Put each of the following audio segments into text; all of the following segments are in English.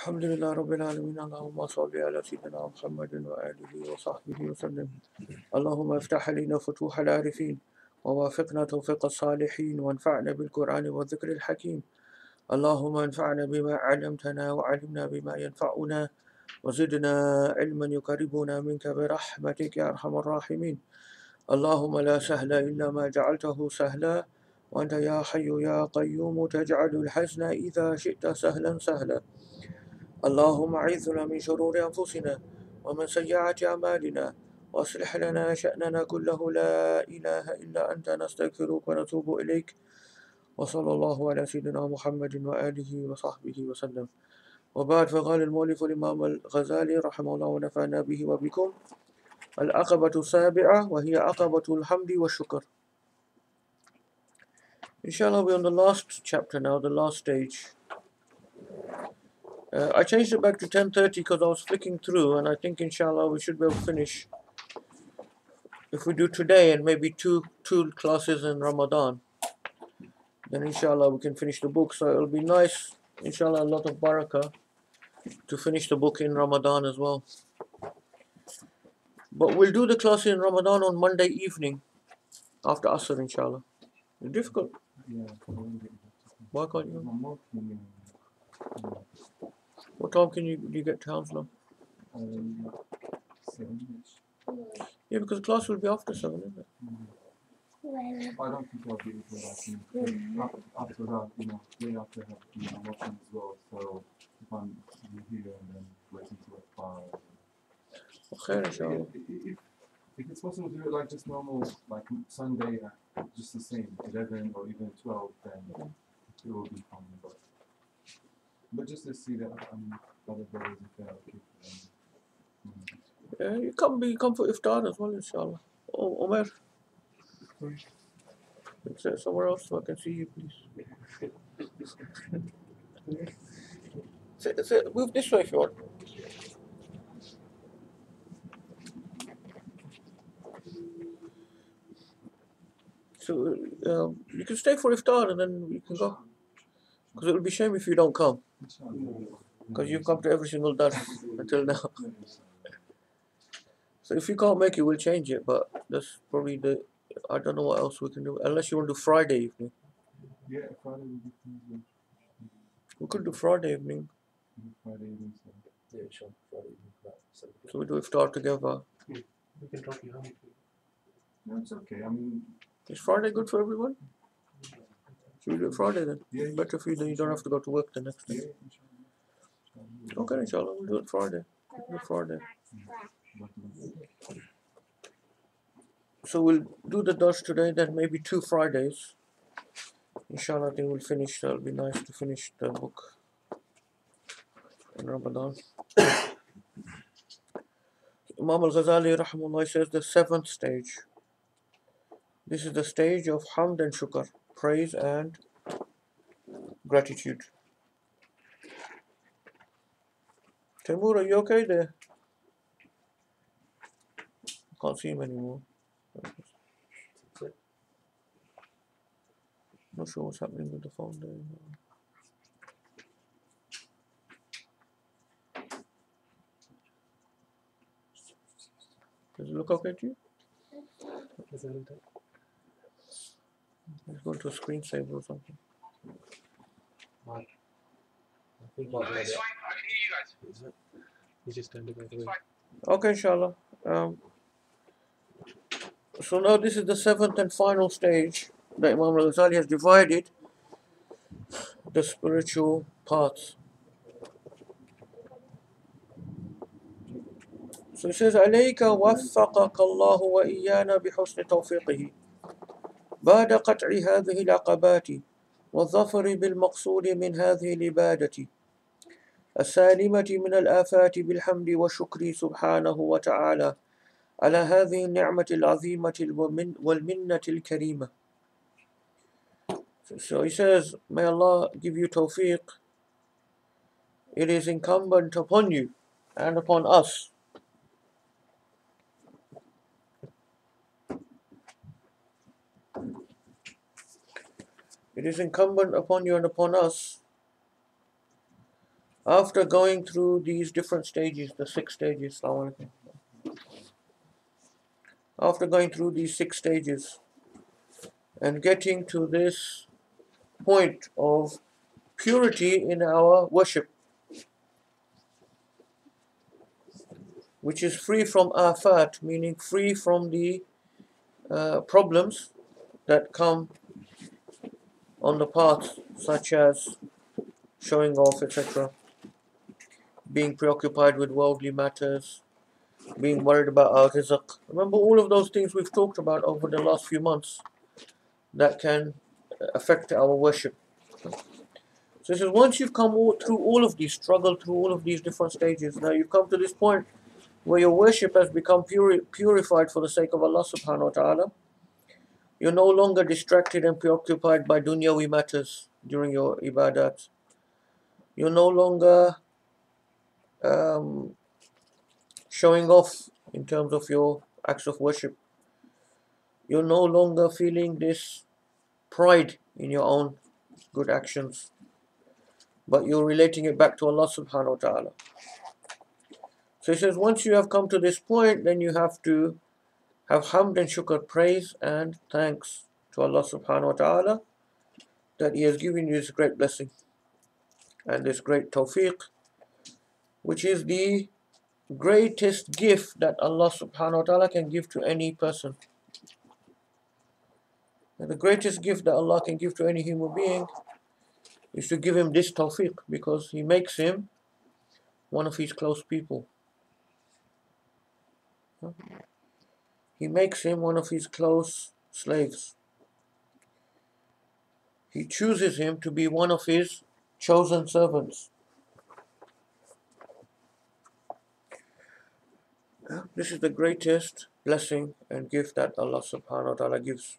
الحمد لله رب العالمين اللهم صل على سيدنا محمد وآله وصحبه وسلم اللهم افتح علينا فتوح العارفين ووافقنا توفيق الصالحين وانفعنا بالقرآن والذكر الحكيم اللهم انفعنا بما علمتنا وعلمنا بما ينفعنا وزدنا علما يقربنا منك برحمتك يا أرحم الراحمين اللهم لا سهل إلا ما جعلته سهلا وأنت يا حي يا قيوم تجعل الحزن إذا شئت سهلا سهلا اللهم أعذنا من شرور أنفسنا ومن سيئات أعمالنا وأصلح لنا شأننا كله لا إله إلا أنت نستغفرك ونتوب إليك وصلى الله على سيدنا محمد وآله وصحبه وسلم وبعد فقال المؤلف الإمام الغزالي رحمه الله ونفعنا به وبكم العقبة السابعة وهي عقبة الحمد والشكر. Inshallah, we're on the last chapter now, the last stage. I changed it back to 10:30 because I was flicking through, and I think inshallah we should be able to finish if we do today and maybe two classes in Ramadan. Then inshallah we can finish the book. So it'll be nice, inshallah, a lot of barakah to finish the book in Ramadan as well. But we'll do the class in Ramadan on Monday evening after Asr, inshallah. It's difficult. Yeah, Why can't you? I'm working What time can you get to Hounslow? 7-ish. Yeah, because class will be after 7, isn't it? I don't think I'll be able to. I think after that, day after that, I'm working as well. So if I'm here and then waiting till at 5. Okay, inshallah. If it's possible to do it like just normal, like Sunday, just the same, 11 or even 12, then it will be fine. But just to see that other brothers if they're okay. You come for iftar as well, inshallah. Oh, Omer. Sit somewhere else so I can see you, please. Move this way if you want. So you can stay for iftar and then you can go. Because it would be a shame if you don't come. Because you've come to every single dars until now. So if you can't make it, we'll change it. But that's probably I don't know what else we can do. Unless you want to do Friday evening. Yeah, Friday would be fine. We could do Friday evening. Friday evening, so. Yeah, sure. Friday evening. So we do iftar together. We can drop you home. No, it's okay. I mean, is Friday good for everyone? Should we do it Friday then? Yeah. Better for you, then you don't have to go to work the next day. Yeah, Okay, inshallah, we'll do it Friday. We'll do Friday. So we'll do the dars today, then maybe 2 Fridays. Inshallah, I think we'll finish. That'll be nice to finish the book in Ramadan. Imam al-Ghazali rahimahullah says the 7th stage. This is the stage of hamd and shukr, praise and gratitude. Timur, are you okay there? Can't see him anymore. Not sure what's happening with the phone there. Does it look okay to you? Is that okay? Let's go to a screensaver or something. I think Mark has it. Is it? He's just turned it by the way. Okay, inshallah. So now this is the 7th and final stage that Imam al-Ghazali has divided the spiritual paths. So he says, عليك وفقك الله وإيانا بحسن توفيقه بعد قطع هذه العقبات والظفر بالمقصود من هذه العبادة السالمة من الآفات بالحمد والشكر سبحانه وتعالى على هذه النعمة العظيمة والمنة الكريمة. So he says, may Allah give you tawfiq. It is incumbent upon you and upon us after going through these different stages, the 6 stages, after going through these 6 stages and getting to this point of purity in our worship, which is free from afat, meaning free from the problems that come on the path, such as showing off, etc., being preoccupied with worldly matters, being worried about our rizq. Remember all of those things we've talked about over the last few months that can affect our worship. So he says, once you've come through all of these, struggled through all of these different stages, now you've come to this point where your worship has become purified for the sake of Allah subhanahu wa ta'ala. You're no longer distracted and preoccupied by dunyawi matters during your ibadat. You're no longer showing off in terms of your acts of worship. You're no longer feeling this pride in your own good actions, but you're relating it back to Allah subhanahu wa ta'ala. So he says, once you have come to this point, then you have to have hamd and shukr, praise and thanks to Allah subhanahu wa ta'ala that He has given you this great blessing and this great tawfiq, which is the greatest gift that Allah subhanahu wa ta'ala can give to any person. And the greatest gift that Allah can give to any human being is to give him this tawfiq, because He makes him one of His close people. He makes him one of His close slaves. He chooses him to be one of His chosen servants. This is the greatest blessing and gift that Allah subhanahu wa ta'ala gives.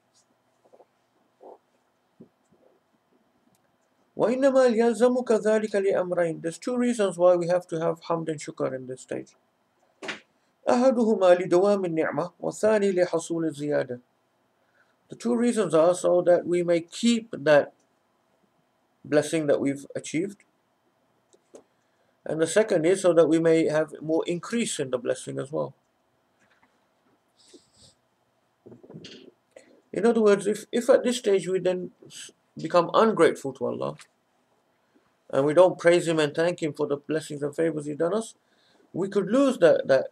وَإِنَّمَا يَلْزَمُكَ ذَلِكَ لِأَمْرَيْنِ. There's 2 reasons why we have to have hamd and shukr in this stage. أَحَدُهُمَا لِدَوَامِ النِّعْمَةِ وَالثَّانِي لِحَصُولِ الزِّيَادَةِ. The 2 reasons are so that we may keep that blessing that we've achieved, and the second is so that we may have more increase in the blessing as well. In other words, if at this stage we then become ungrateful to Allah and we don't praise Him and thank Him for the blessings and favors He's done us, we could lose that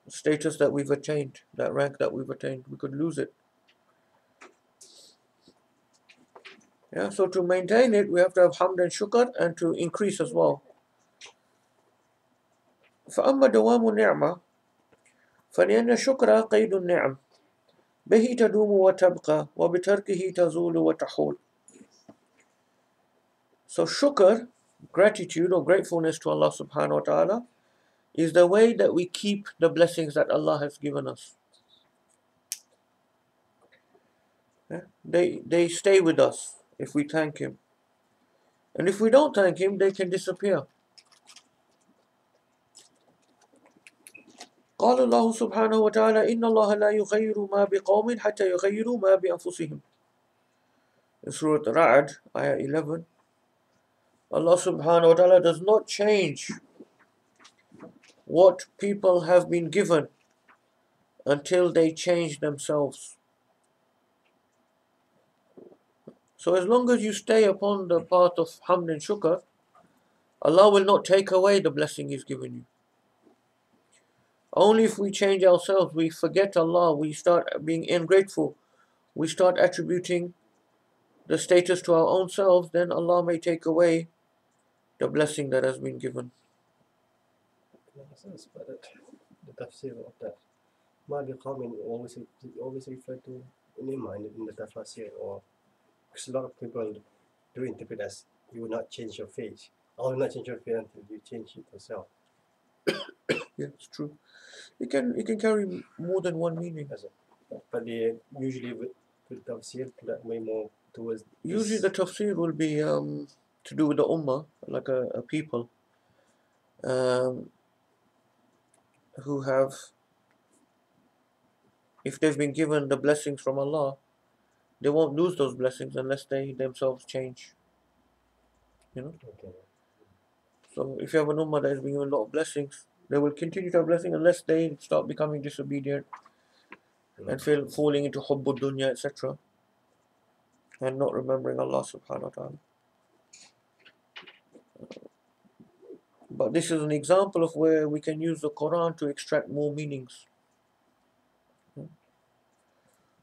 status that we've attained, that rank that we've attained. We could lose it. Yeah, so to maintain it, we have to have hamd and shukr, and to increase as well. فأما دوام النعمة فلأن الشكر قيد النعم به تدوم وتبقى وبتركه تزول وتحول. So shukr, gratitude or gratefulness to Allah subhanahu wa ta'ala, is the way that we keep the blessings that Allah has given us. Yeah? They stay with us if we thank Him. And if we don't thank Him, they can disappear. قال الله سبحانه وتعالى إن الله لا يغير ما بقوم حتى يغيروا ما بأنفسهم. In Surah Ra'd, Ayah 11, Allah subhanahu wa ta'ala does not change what people have been given until they change themselves. So as long as you stay upon the path of hamd and shukr, Allah will not take away the blessing He's given you. Only if we change ourselves, we forget Allah, we start being ungrateful, we start attributing the status to our own selves, then Allah may take away the blessing that has been given. But the tafsir of that, ما بقوم always refer to ni'mah in the tafsir, or because a lot of people do interpret as you will not change your face. I will not change your face until you change it yourself. Yeah, it's true. It can carry more than one meaning. But they usually with tafsir that way more towards. Usually the tafsir will be to do with the ummah, like a people who have, if they've been given the blessings from Allah, they won't lose those blessings unless they themselves change. You know? Okay. So if you have an ummah that is being given a lot of blessings, they will continue to have blessings unless they start becoming disobedient and falling into hubbud dunya, etc. and not remembering Allah subhanahu wa ta'ala. But this is an example of where we can use the Quran to extract more meanings.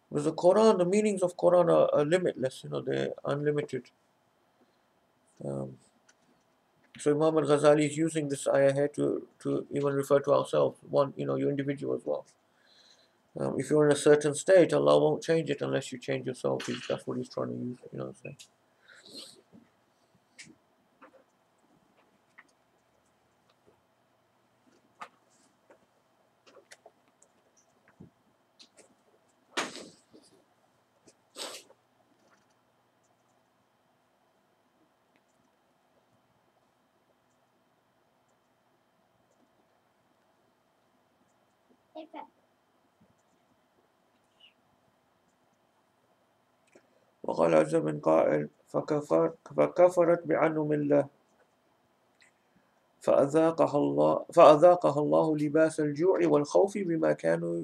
Because the Quran, the meanings of Quran are limitless, they're unlimited. So Imam al-Ghazali is using this ayah here to even refer to ourselves, your individual as well. If you're in a certain state, Allah won't change it unless you change yourself. That's what he's trying to use, say. وقال عز من قائل فكفرت بأنعم الله فأذاقها الله لباس الجوع والخوف بما كانوا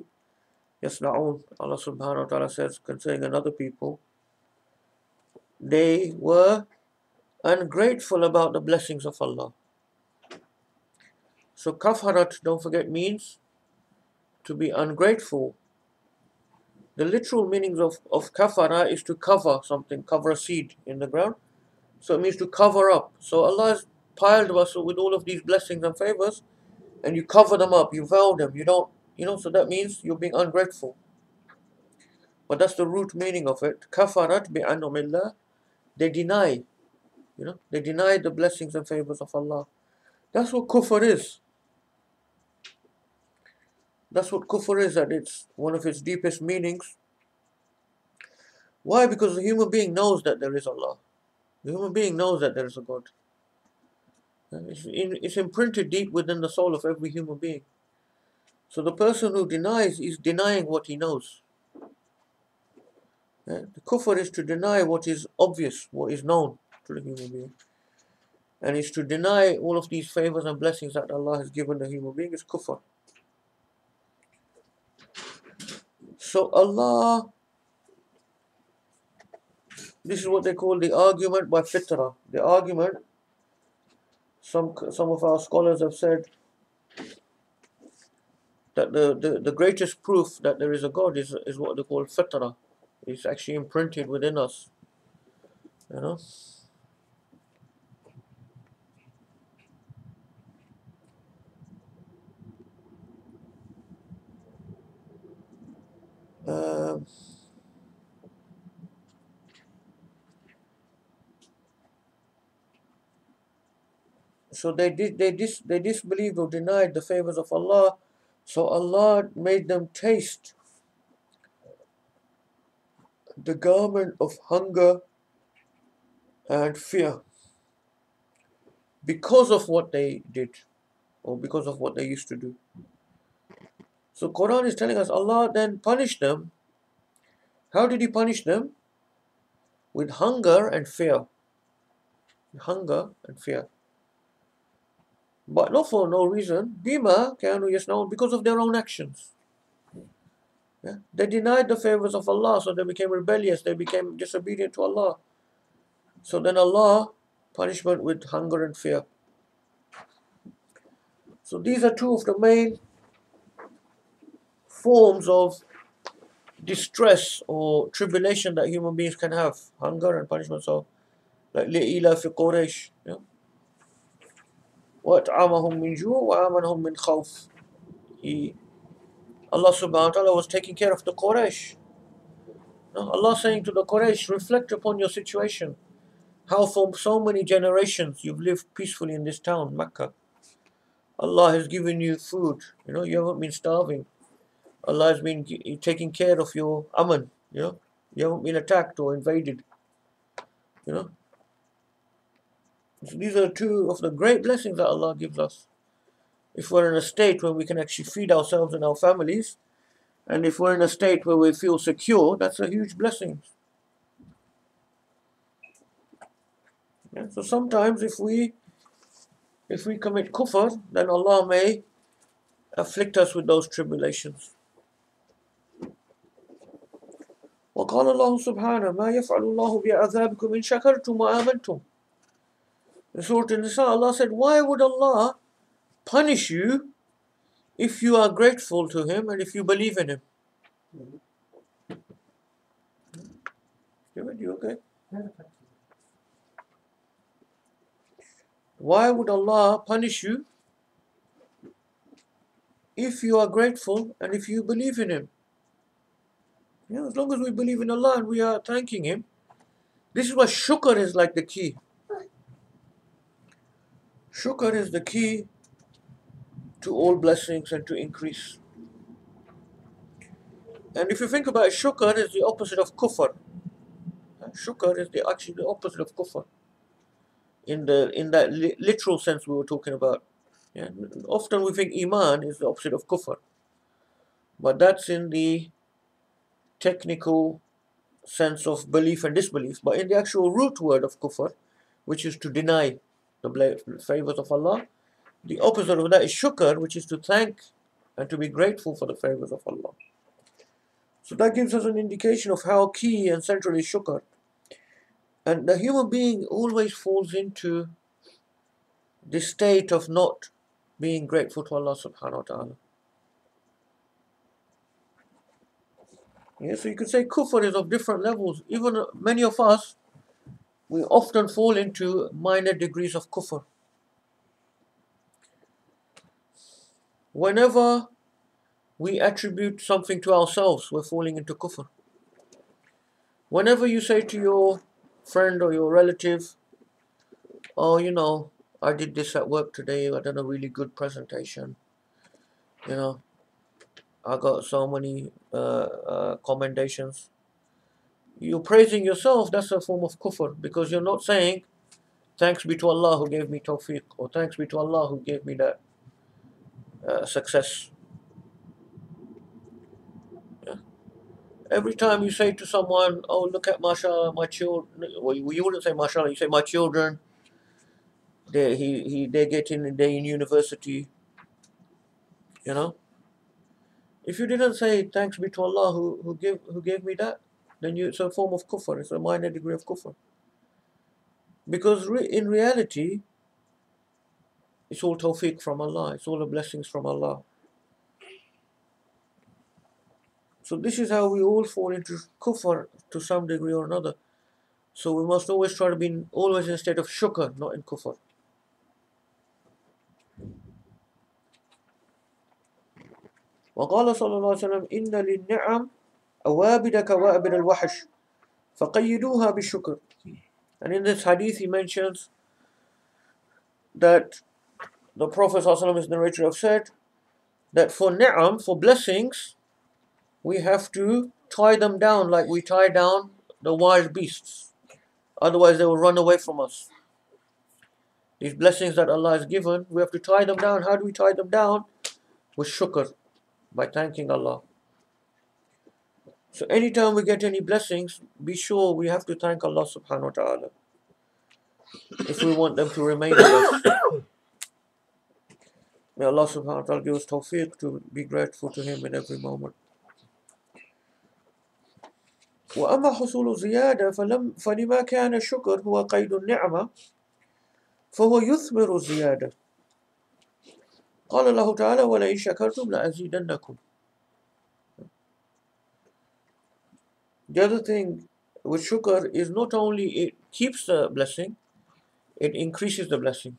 يصنعون. Allah subhanahu wa ta'ala says concerning another people, they were ungrateful about the blessings of Allah. So kafarat, don't forget, means to be ungrateful. The literal meanings of kafara is to cover something, cover a seed in the ground. So it means to cover up. So Allah has piled us with all of these blessings and favors, and you cover them up, you veil them, you don't, so that means you're being ungrateful. But that's the root meaning of it. Kafarat bi'anumillah, they deny, they deny the blessings and favors of Allah. That's what kufr is. That's what kufr is, and it's one of its deepest meanings. Why? Because the human being knows that there is Allah. The human being knows that there is a God. It's imprinted deep within the soul of every human being. So the person who denies is denying what he knows. The kufr is to deny what is obvious, what is known to the human being. And it's to deny all of these favors and blessings that Allah has given the human being is kufr. So Allah, this is what they call the argument by fitrah. The argument, some of our scholars have said that the greatest proof that there is a God is what they call fitrah. It's actually imprinted within us. So they disbelieved or denied the favors of Allah. So Allah made them taste the garment of hunger and fear because of what they did or because of what they used to do. So Quran is telling us Allah then punished them. How did He punish them? With hunger and fear. Hunger and fear. But not for no reason. Bima kanu yasnaun, because of their own actions. They denied the favors of Allah, so they became rebellious, they became disobedient to Allah. So then Allah, punishment with hunger and fear. So these are two of the main forms of distress or tribulation that human beings can have. Hunger and punishment. So like li'ila fi Quraysh. وَأَطْعَمَهُمْ مِنْ جُوعٍ وَآمَنَهُمْ مِنْ خَوْفٍ. Allah subhanahu wa ta'ala was taking care of the Quraysh. Allah saying to the Quraysh, reflect upon your situation. How for so many generations you've lived peacefully in this town, Mecca. Allah has given you food. You haven't been starving. Allah has been taking care of your aman. You haven't been attacked or invaded. So these are two of the great blessings that Allah gives us. If we're in a state where we can actually feed ourselves and our families, and if we're in a state where we feel secure, that's a huge blessing. So sometimes if we If we commit kufr, then Allah may afflict us with those tribulations. وقال الله سبحانه ما يفعل الله بعذابكم إن شكرتم وآمنتم. In Surah An-Nisa, Allah said, why would Allah punish you if you are grateful to Him and if you believe in Him? You okay? Why would Allah punish you if you are grateful and if you believe in Him? As long as we believe in Allah and we are thanking Him, this is why shukr is like the key. Shukr is the key to all blessings and to increase. And if you think about it, shukr is the opposite of kufr. Shukr is actually the opposite of kufr. In that literal sense we were talking about. Yeah? Often we think iman is the opposite of kufr. But that's in the technical sense of belief and disbelief. But in the actual root word of kufr, which is to deny the favors of Allah, the opposite of that is shukr, which is to thank and to be grateful for the favors of Allah. So that gives us an indication of how key and central is shukr. And the human being always falls into the state of not being grateful to Allah subhanahu wa ta'ala. Yeah, so you could say kufr is of different levels. Even many of us, we often fall into minor degrees of kufr. Whenever we attribute something to ourselves, we're falling into kufr. Whenever you say to your friend or your relative, oh, I did this at work today, I done a really good presentation, I got so many commendations. You're praising yourself, that's a form of kufr, because you're not saying, thanks be to Allah who gave me tawfiq, or thanks be to Allah who gave me that success. Yeah. Every time you say to someone, oh, look at mashallah, my children, well, you wouldn't say mashallah, you say my children, they're in university, If you didn't say thanks be to Allah who gave me that, then it's a form of kufr, it's a minor degree of kufr. Because in reality, it's all tawfiq from Allah, it's all the blessings from Allah. So this is how we all fall into kufr to some degree or another. So we must always try to be always in a state of shukr, not in kufr. وقال صلى الله عليه وسلم إن للنعم أوابد كوابد الوحش فقيدوها بالشكر. And in this hadith he mentions that the Prophet ﷺ, his narrator, have said that for ni'am, for blessings, we have to tie them down like we tie down the wild beasts. Otherwise they will run away from us. These blessings that Allah has given, we have to tie them down. How do we tie them down? With shukr, by thanking Allah. So anytime we get any blessings, be sure we have to thank Allah subhanahu wa ta'ala if we want them to remain with us. May Allah subhanahu wa ta'ala give us tawfiq to be grateful to Him in every moment. وأما حصول زيادة فلما كان الشكر هو قيد النعمة فهو يثمر الزيادة. قال الله تعالى ولئن شكرتم لأزيدنكم. The other thing with shukr is not only it keeps the blessing, it increases the blessing.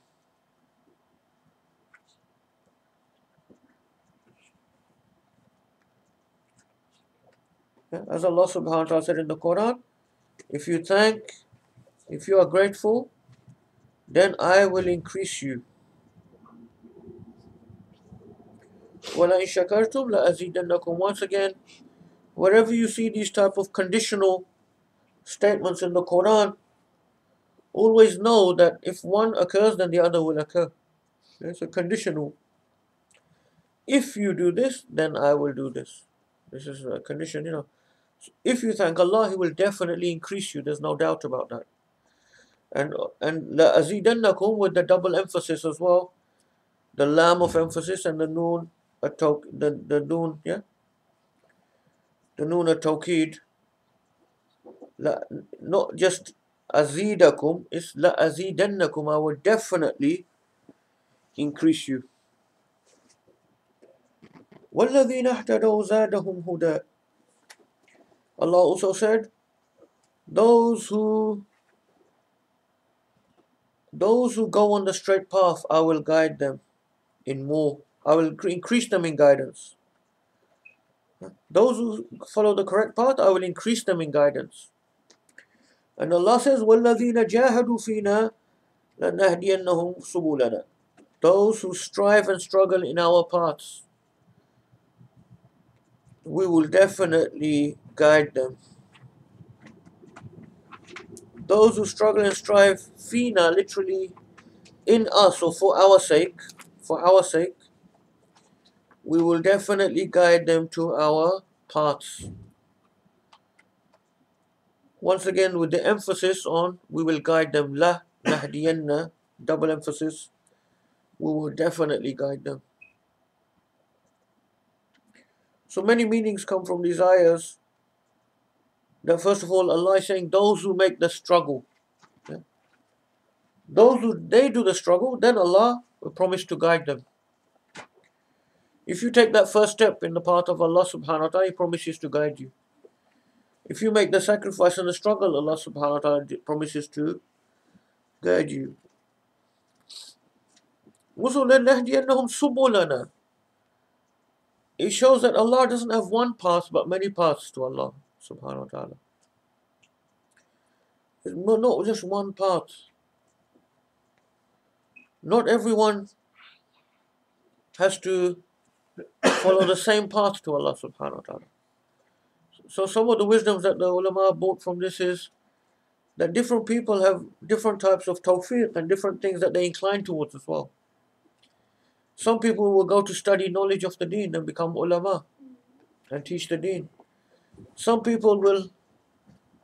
As Allah subhanahu wa ta'ala said in the Quran, if you are grateful, then I will increase you. وَلَئِن شَكَرْتُمْ لَأَزِيدَنَّكُمْ. Once again, wherever you see these type of conditional statements in the Quran, always know that if one occurs, then the other will occur. It's a conditional. If you do this, then I will do this. This is a condition, If you thank Allah, He will definitely increase you. There's no doubt about that. And لَأَزِيدَنَّكُمْ with the double emphasis as well, the lam of emphasis and the noon the noon, yeah, the noon at-tawqid. Not just azidakum, it's لَأَزِيدَنَّكُمْ, I will definitely increase you. وَالَّذِينَ اهْتَدَوْا زَادَهُمْ هُدًى. Allah also said, those who go on the straight path, I will guide them in more. I will increase them in guidance. Those who follow the correct path, I will increase them in guidance. And Allah says, وَالَّذِينَ جَاهَدُوا فِينَا لَنَهْدِيَنَّهُمْ سُبُلَنَا. Those who strive and struggle in our paths, we will definitely guide them. Those who struggle and strive, fina, literally in us or for our sake, we will definitely guide them to our paths. Once again, with the emphasis on we will guide them, la nahdiyanna, double emphasis, we will definitely guide them. So many meanings come from these ayahs. That first of all, Allah is saying those who make the struggle, yeah? Those who they do the struggle, then Allah will promise to guide them. If you take that first step in the path of Allah subhanahu wa ta'ala, He promises to guide you. If you make the sacrifice and the struggle, Allah subhanahu wa ta'ala promises to guide you. It shows that Allah doesn't have one path but many paths to Allah subhanahu wa ta'ala. It's not just one path. Not everyone has to follow the same path to Allah subhanahu wa ta'ala. So some of the wisdoms that the ulama brought from this is that different people have different types of tawfiq and different things that they incline towards as well. Some people will go to study knowledge of the deen and become ulama and teach the deen. Some people will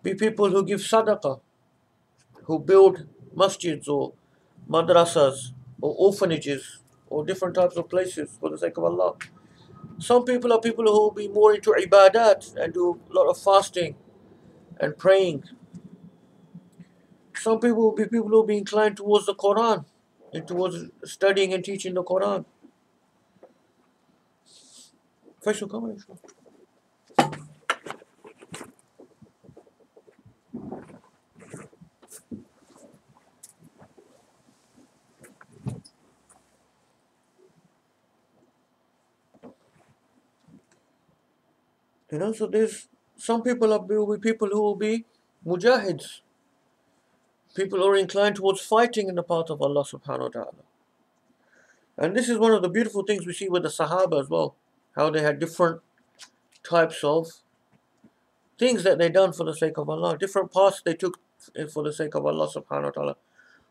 be people who give sadaqah, who build masjids or madrasas or orphanages or different types of places for the sake of Allah. Some people are people who will be more into ibadat and do a lot of fasting and praying. Some people will be people who will be inclined towards the Quran and towards studying and teaching the Quran. Faisal, come on. So there's some people will be people who will be mujahids, people who are inclined towards fighting in the path of Allah subhanahu wa ta'ala. And this is one of the beautiful things we see with the Sahaba as well, how they had different types of things that they done for the sake of Allah, different paths they took for the sake of Allah subhanahu wa ta'ala.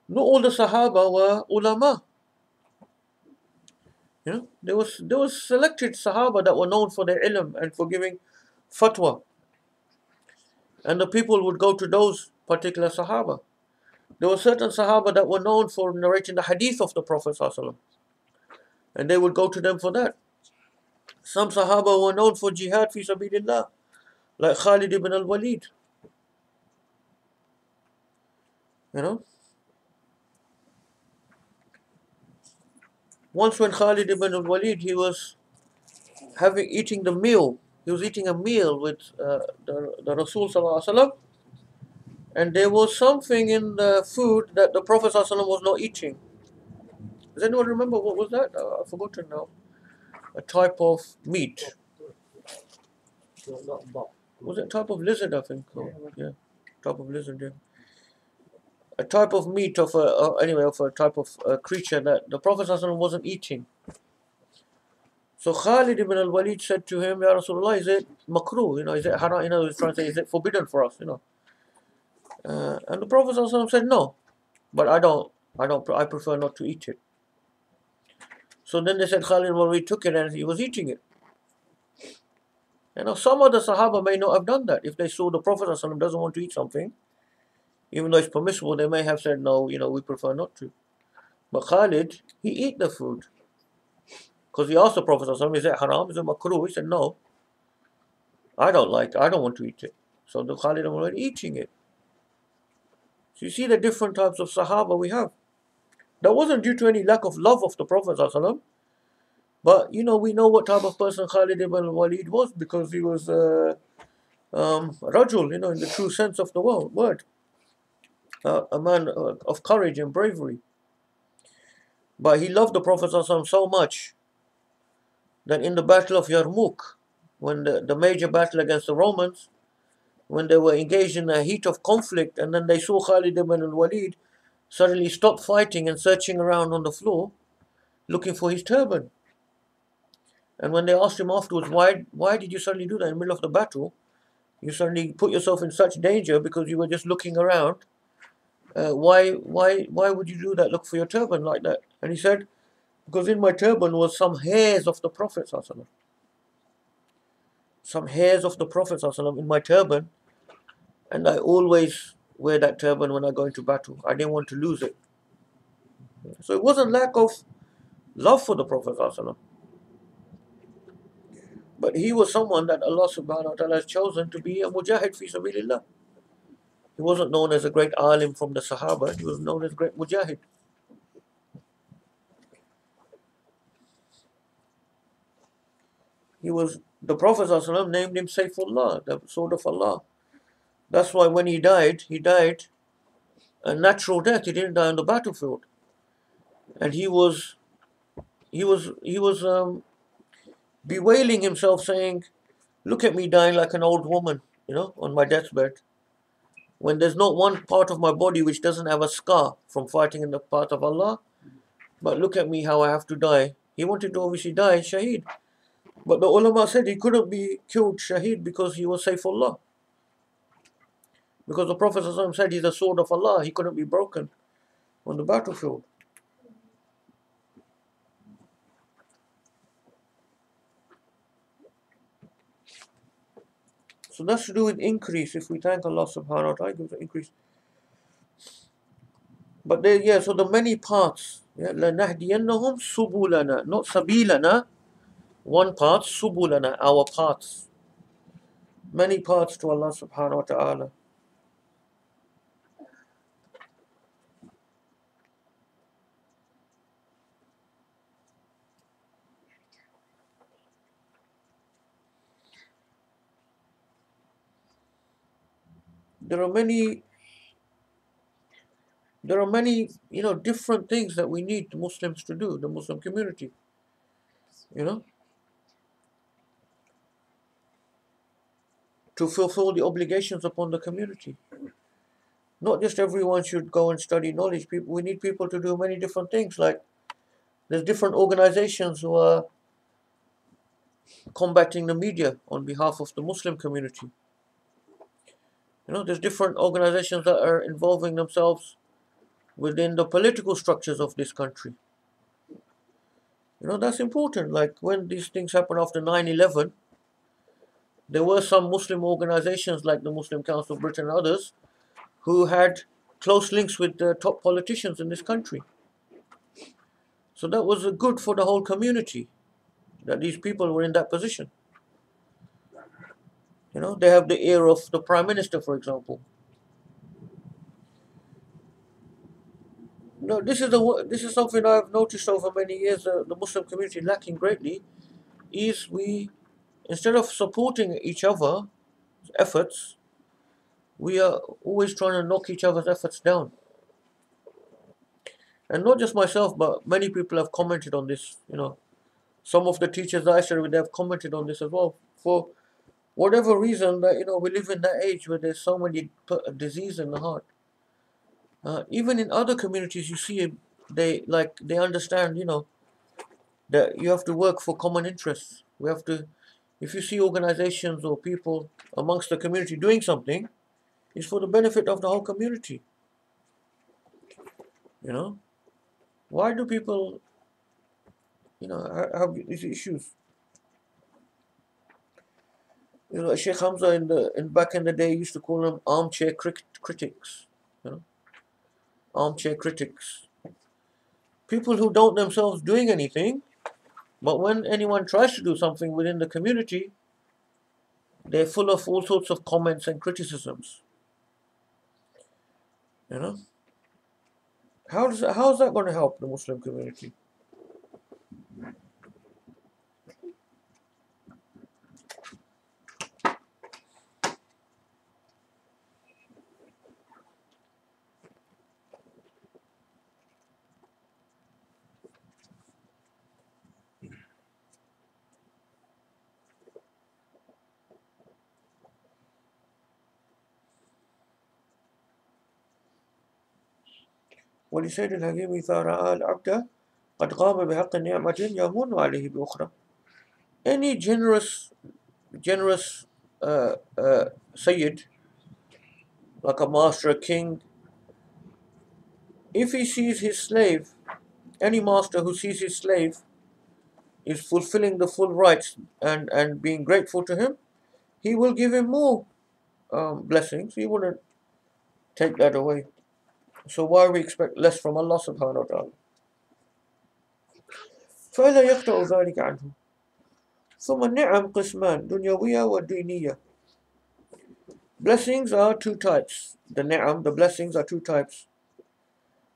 Not all the Sahaba were ulama. There was selected Sahaba that were known for their ilm and for giving fatwa. And the people would go to those particular Sahaba. There were certain Sahaba that were known for narrating the hadith of the Prophet ﷺ, and they would go to them for that. Some Sahaba were known for jihad fi sabilillah, like Khalid ibn al-Walid. Once when Khalid ibn al-Walid, he was eating a meal with the Rasul sallallahu alaihi wasallam, and there was something in the food that the Prophet sallallahu alaihi wasallam was not eating. Does anyone remember what was that? I've forgotten now. A type of meat. Was it a type of lizard, I think? Yeah, type of lizard, yeah. A type of meat of a type of creature that the Prophet ﷺ wasn't eating. So Khalid ibn al-Walid said to him, Ya Rasulullah, is it makruh? Is it haram? He's trying to say, is it forbidden for us? And the Prophet ﷺ said, no, but I prefer not to eat it. So then they said Khalid ibn al-Walid took it and he was eating it. Some of the Sahaba may not have done that. If they saw the Prophet ﷺ doesn't want to eat something, Even though it's permissible, they may have said, no, we prefer not to. But Khalid, he ate the food. Because he asked the Prophet, is it haram? Is it makruh? He said, no. I don't want to eat it. So the Khalid was already eating it. So you see the different types of Sahaba we have. That wasn't due to any lack of love of the Prophet ﷺ, but we know what type of person Khalid ibn Walid was, because he was Rajul, in the true sense of the word. A man of courage and bravery. But he loved the Prophet ﷺ so much that in the Battle of Yarmouk, when the major battle against the Romans, when they were engaged in a heat of conflict, and then they saw Khalid ibn Walid suddenly stop fighting and searching around on the floor looking for his turban. And when they asked him afterwards, why did you suddenly do that in the middle of the battle? You suddenly put yourself in such danger because you were just looking around. Why would you do that? Look for your turban like that? And he said, because in my turban was some hairs of the Prophet ﷺ. Some hairs of the Prophet ﷺ in my turban, and I always wear that turban when I go into battle. I didn't want to lose it. So it wasn't lack of love for the Prophet ﷺ. But he was someone that Allah subhanahu wa ta'ala has chosen to be a mujahid fi sabilillah. He wasn't known as a great alim from the Sahaba, he was known as great mujahid. The Prophet ﷺ named him Sayfullah, the sword of Allah. That's why when he died a natural death. He didn't die on the battlefield. And he was bewailing himself, saying, look at me dying like an old woman, on my deathbed. When there's not one part of my body which doesn't have a scar from fighting in the path of Allah, but look at me how I have to die. He wanted to obviously die shaheed. But the ulama said he couldn't be killed shaheed because he was Sayfullah. Because the Prophet ﷺ said he's the sword of Allah, he couldn't be broken on the battlefield. So that's to do with increase. If we thank Allah subhanahu wa ta'ala, He gives an increase. But so the many paths. لَنَهْدِيَنَّهُمْ سُبُلَنَا, not sabilana, one path, subulana, our paths. Many paths to Allah subhanahu wa ta'ala. There are many, different things that we need the Muslims to do, the Muslim community, to fulfill the obligations upon the community. Not just everyone should go and study knowledge. We need people to do many different things. Like there's different organizations who are combating the media on behalf of the Muslim community. There's different organizations that are involving themselves within the political structures of this country. That's important. Like when these things happened after 9/11, there were some Muslim organizations like the Muslim Council of Britain and others who had close links with the top politicians in this country. So that was good for the whole community, that these people were in that position. They have the ear of the Prime Minister, for example. This is something I've noticed over many years. The Muslim community lacking greatly is instead of supporting each other's efforts, we are always trying to knock each other's efforts down. And not just myself, but many people have commented on this. Some of the teachers I study with, they have commented on this as well. For whatever reason, that we live in that age where there's so many disease in the heart. Even in other communities, you see they understand, that you have to work for common interests. If you see organizations or people amongst the community doing something, it's for the benefit of the whole community. Why do people, have these issues? Sheikh Hamza back in the day used to call them armchair critics. You know, armchair critics, people who don't themselves doing anything, but when anyone tries to do something within the community, they're full of all sorts of comments and criticisms. You know, how is that going to help the Muslim community? ولسيد الحكيم إذا رأى العبد قد قام بحق نعمة يمن عليه بأخرى. Any generous Sayyid, like a master, a king, if he sees his slave, any master who sees his slave is fulfilling the full rights and being grateful to him, he will give him more blessings. He wouldn't take that away. So why we expect less from Allah subhanahu wa ta'ala? فلا يقطع ذلك عنه. ثم النعم قسمان دنيوية ودينية. Blessings are two types. The ni'am, the blessings are two types.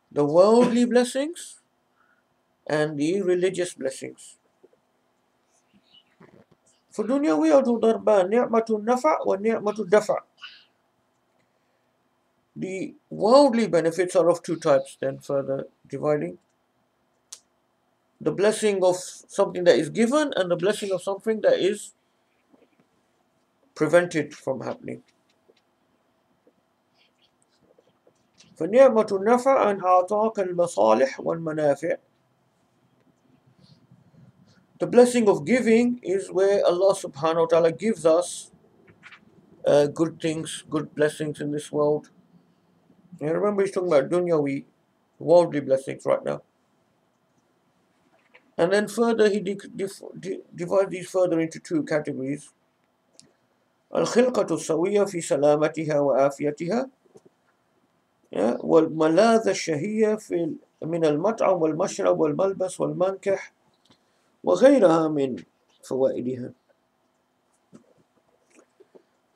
The worldly blessings and the religious blessings. فالدنيوية ضربان نعمة النفع ونعمة الدفع. The worldly benefits are of two types, then further dividing. The blessing of something that is given and the blessing of something that is prevented from happening. فنعمة النفع أن أعطاك المصالح والمنافع. The blessing of giving is where Allah subhanahu wa ta'ala gives us good things, good blessings in this world. And remember, he's talking about dunyawi, worldly blessings right now. And then further, he divides these further into two categories. الخلقة السوية في سلامتها وعافيتها والملاذ الشهية من المطعم والمشرب والملبس والمنكح وغيرها من فوائدها.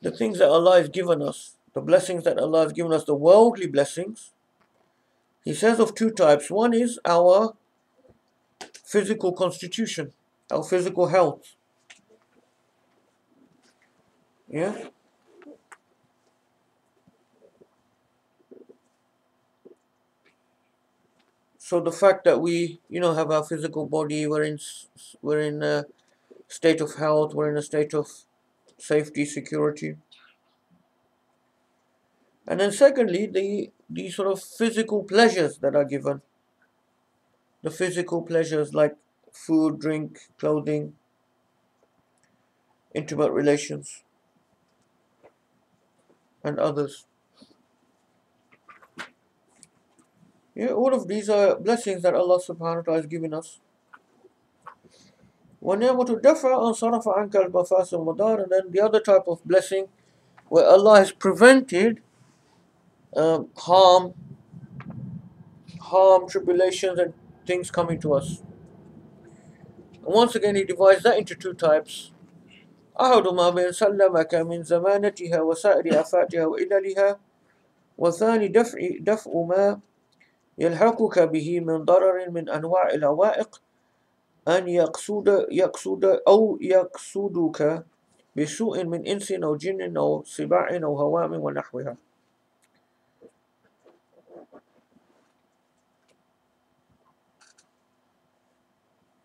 The things that Allah has given us, the blessings that Allah has given us, the worldly blessings, He says of two types. One is our physical constitution, our physical health. Yeah? So the fact that we, have our physical body, we're in a state of health, we're in a state of safety, security. And then secondly, the sort of physical pleasures that are given. The physical pleasures like food, drink, clothing, intimate relations, and others. Yeah, all of these are blessings that Allah subhanahu wa ta'ala has given us. وَنِعْمَةُ الدَّفْعَ أَنْ صَرَفَ عَنْكَ الْمَفَاسِدَ وَالْمَضَارَ. And then the other type of blessing where Allah has prevented harm, tribulations, and things coming to us. And once again, He divides that into two types. أحدهما من سلمك من زمانتها وسائر آفاتها وإللها، والثاني دفع ما يلحقك به من ضرر من أنواع العوائق أن يقصدك بسوء من إنس أو جن أو سباع أو هوام ونحوها.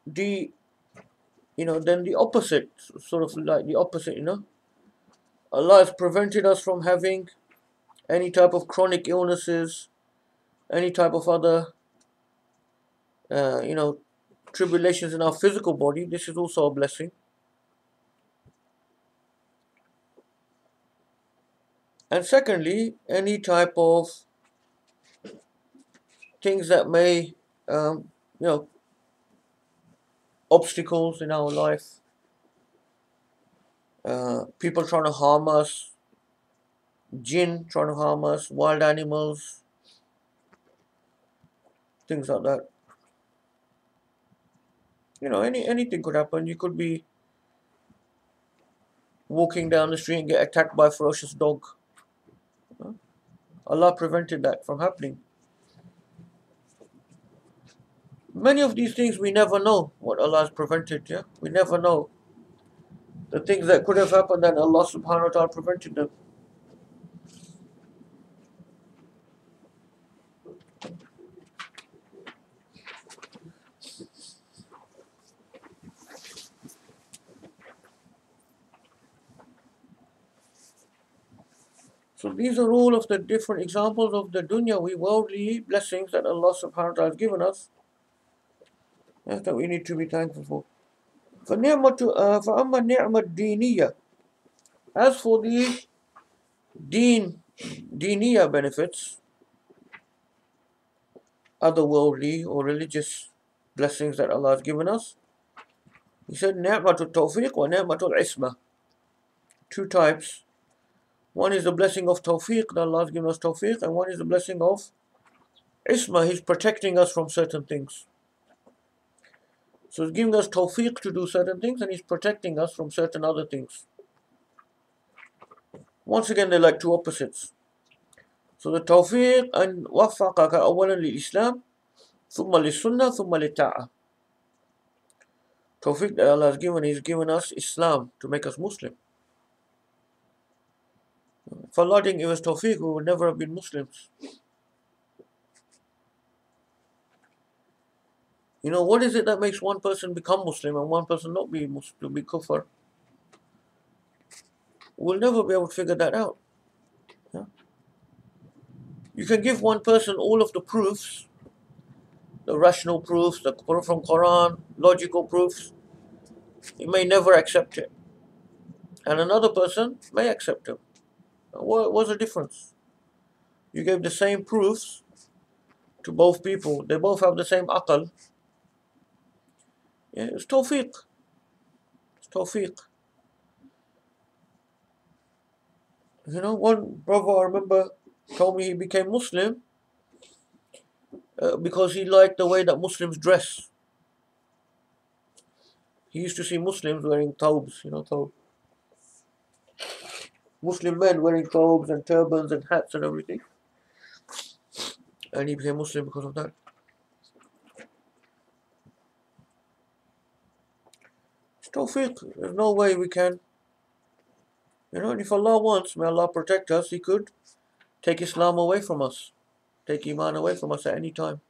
Then the opposite, sort of like the opposite, Allah has prevented us from having any type of chronic illnesses, any type of other, tribulations in our physical body. This is also a blessing. And secondly, any type of things that may, obstacles in our life, people trying to harm us, jinn trying to harm us, wild animals, things like that. You know, anything could happen. You could be walking down the street and get attacked by a ferocious dog. Allah prevented that from happening. Many of these things we never know what Allah has prevented, yeah? We never know. The things that could have happened and Allah subhanahu wa ta'ala prevented them. So these are all of the different examples of the dunyawi worldly blessings that Allah subhanahu wa ta'ala has given us, that we need to be thankful for. فَأَمَّا النِّعْمَةُ الدِّينِيَّةُ As for the diniya benefits, other worldly or religious blessings that Allah has given us, He said ni'matul tawfiq wa ni'matul isma. Two types. One is the blessing of tawfiq, that Allah has given us tawfiq, and one is the blessing of isma. He's protecting us from certain things. So He's giving us tawfiq to do certain things, and He's protecting us from certain other things. Once again, they're like two opposites. So the tawfiq and وفقك أولا للإسلام ثم للسنة ثم للطاعة. Tawfiq that Allah has given, He's given us Islam to make us Muslim. If Allah didn't give us tawfiq, we would never have been Muslims. You know, what is it that makes one person become Muslim and one person not be Muslim, to be kufr? We'll never be able to figure that out. Yeah? You can give one person all of the proofs, the rational proofs, the from Quran, logical proofs. He may never accept it. And another person may accept it. What's the difference? You gave the same proofs to both people. They both have the same aql. Yeah, it's tawfiq. It's tawfiq. You know, one brother I remember told me he became Muslim because he liked the way that Muslims dress. He used to see Muslims wearing thawbs, you know, thawb. Muslim men wearing thawbs and turbans and hats and everything. And he became Muslim because of that. It's tawfiq. There's no way we can. You know, and if Allah wants, may Allah protect us, He could take Islam away from us, take Iman away from us at any time.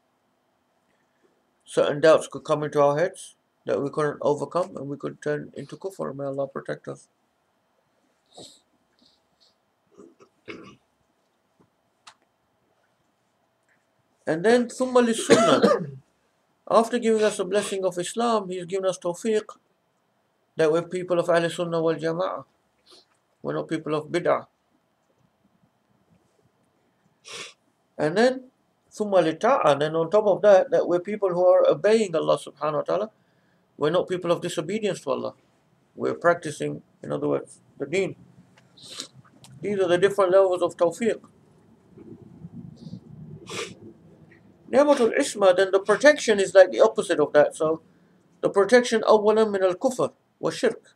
Certain doubts could come into our heads that we couldn't overcome and we could turn into kufr. May Allah protect us. And then ثُمَّ لِلسُّنَّةِ After giving us the blessing of Islam, He's given us tawfiq that we're people of Ahl Sunnah wal Jama'ah. We're not people of bid'ah. And then ثُمَّ لِلطَّاعَةِ Then on top of that, that we're people who are obeying Allah subhanahu wa ta'ala. We're not people of disobedience to Allah. We're practicing, in other words, the deen. These are the different levels of tawfiq. Ni'matul isma, then the protection is like the opposite of that. So the protection أولا من الكفر والشرك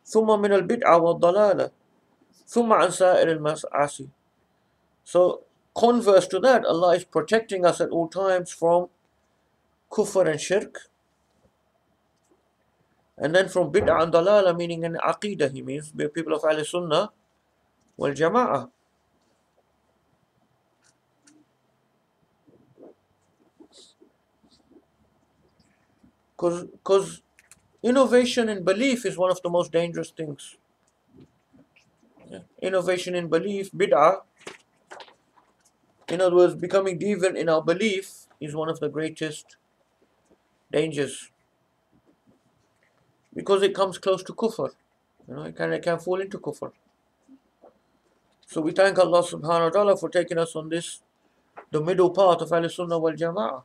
ثم من البدعة والضلالة ثم عن سائر المعاصي. So converse to that, Allah is protecting us at all times from kufr and shirk, and then from bid'ah and dalala, meaning in aqidah, He means we're people of Ahl Sunnah wal Jama'ah. Because innovation in belief is one of the most dangerous things. Yeah. Innovation in belief, bid'ah, in other words, becoming deviant in our belief, is one of the greatest dangers. Because it comes close to kufr. You know, it can fall into kufr. So we thank Allah subhanahu wa ta'ala for taking us on this, the middle path of Ahl Sunnah wal Jama'ah.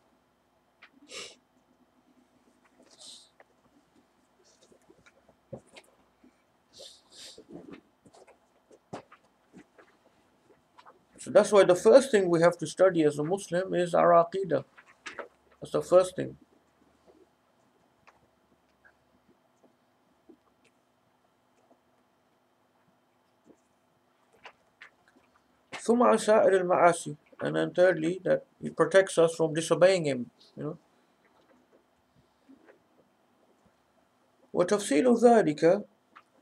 So that's why the first thing we have to study as a Muslim is our Aqidah. That's the first thing. ثم عن سائر المعاصي. And then thirdly, that He protects us from disobeying Him. وتفصيل ذلك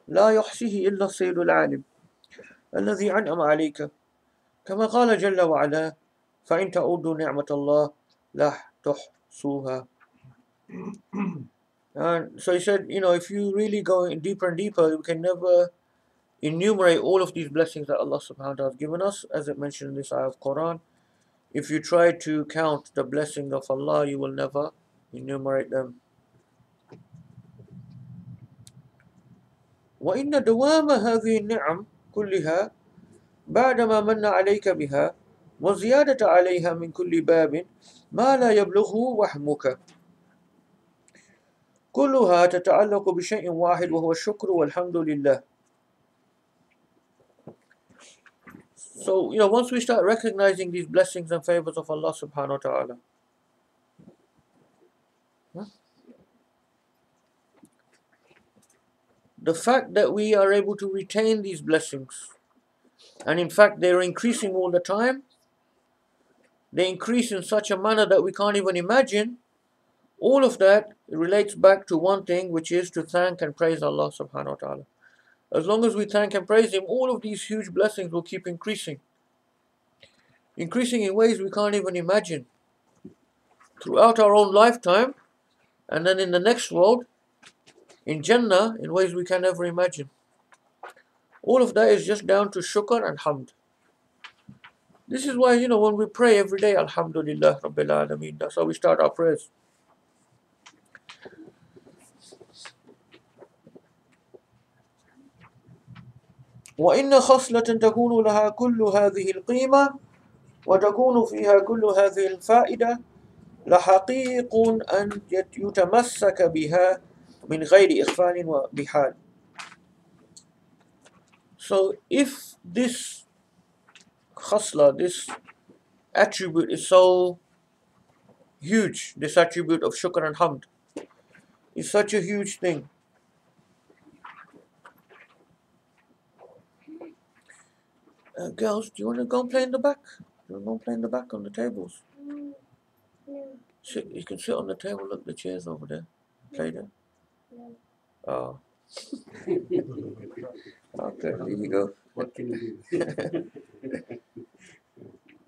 لا يحصيه إلا السيد العالم الذي أنعم عليك كما قال جل وعلا فإن تعودوا نعمة الله لا تحصوها. And so he said, if you really go deeper and deeper, you can never enumerate all of these blessings that Allah subhanahu wa ta'ala has given us, as it mentioned in this ayah of Quran. If you try to count the blessing of Allah, you will never enumerate them. وإن دوام هذه النعم كلها بعدما من عليك بها وزيادة عليها من كل باب ما لا يبلغه وهمك كلها تتعلق بشيء واحد وهو الشكر والحمد لله. So, once we start recognizing these blessings and favors of Allah subhanahu wa ta'ala, the fact that we are able to retain these blessings, and in fact they're increasing all the time, they increase in such a manner that we can't even imagine, all of that relates back to one thing, which is to thank and praise Allah subhanahu wa ta'ala. As long as we thank and praise Him, all of these huge blessings will keep increasing in ways we can't even imagine throughout our own lifetime, and then in the next world, in Jannah, in ways we can never imagine. All of that is just down to shukr and hamd. This is why, when we pray every day, Alhamdulillah Rabbil Alameen, that's how we start our prayers. وإن خصلة تكون لها كل هذه القيمة وتكون فيها كل هذه الفائدة لحقيق أن يتمسك بها من غير إغفال وبحال. So if this khasla, this attribute is so huge, this attribute of shukr and hamd is such a huge thing, girls, do you want to go and play in the back? You want to go and play in the back on the tables? You can sit on the table, look, the chairs over there. Play there. Oh. Okay, here you go. What can you do?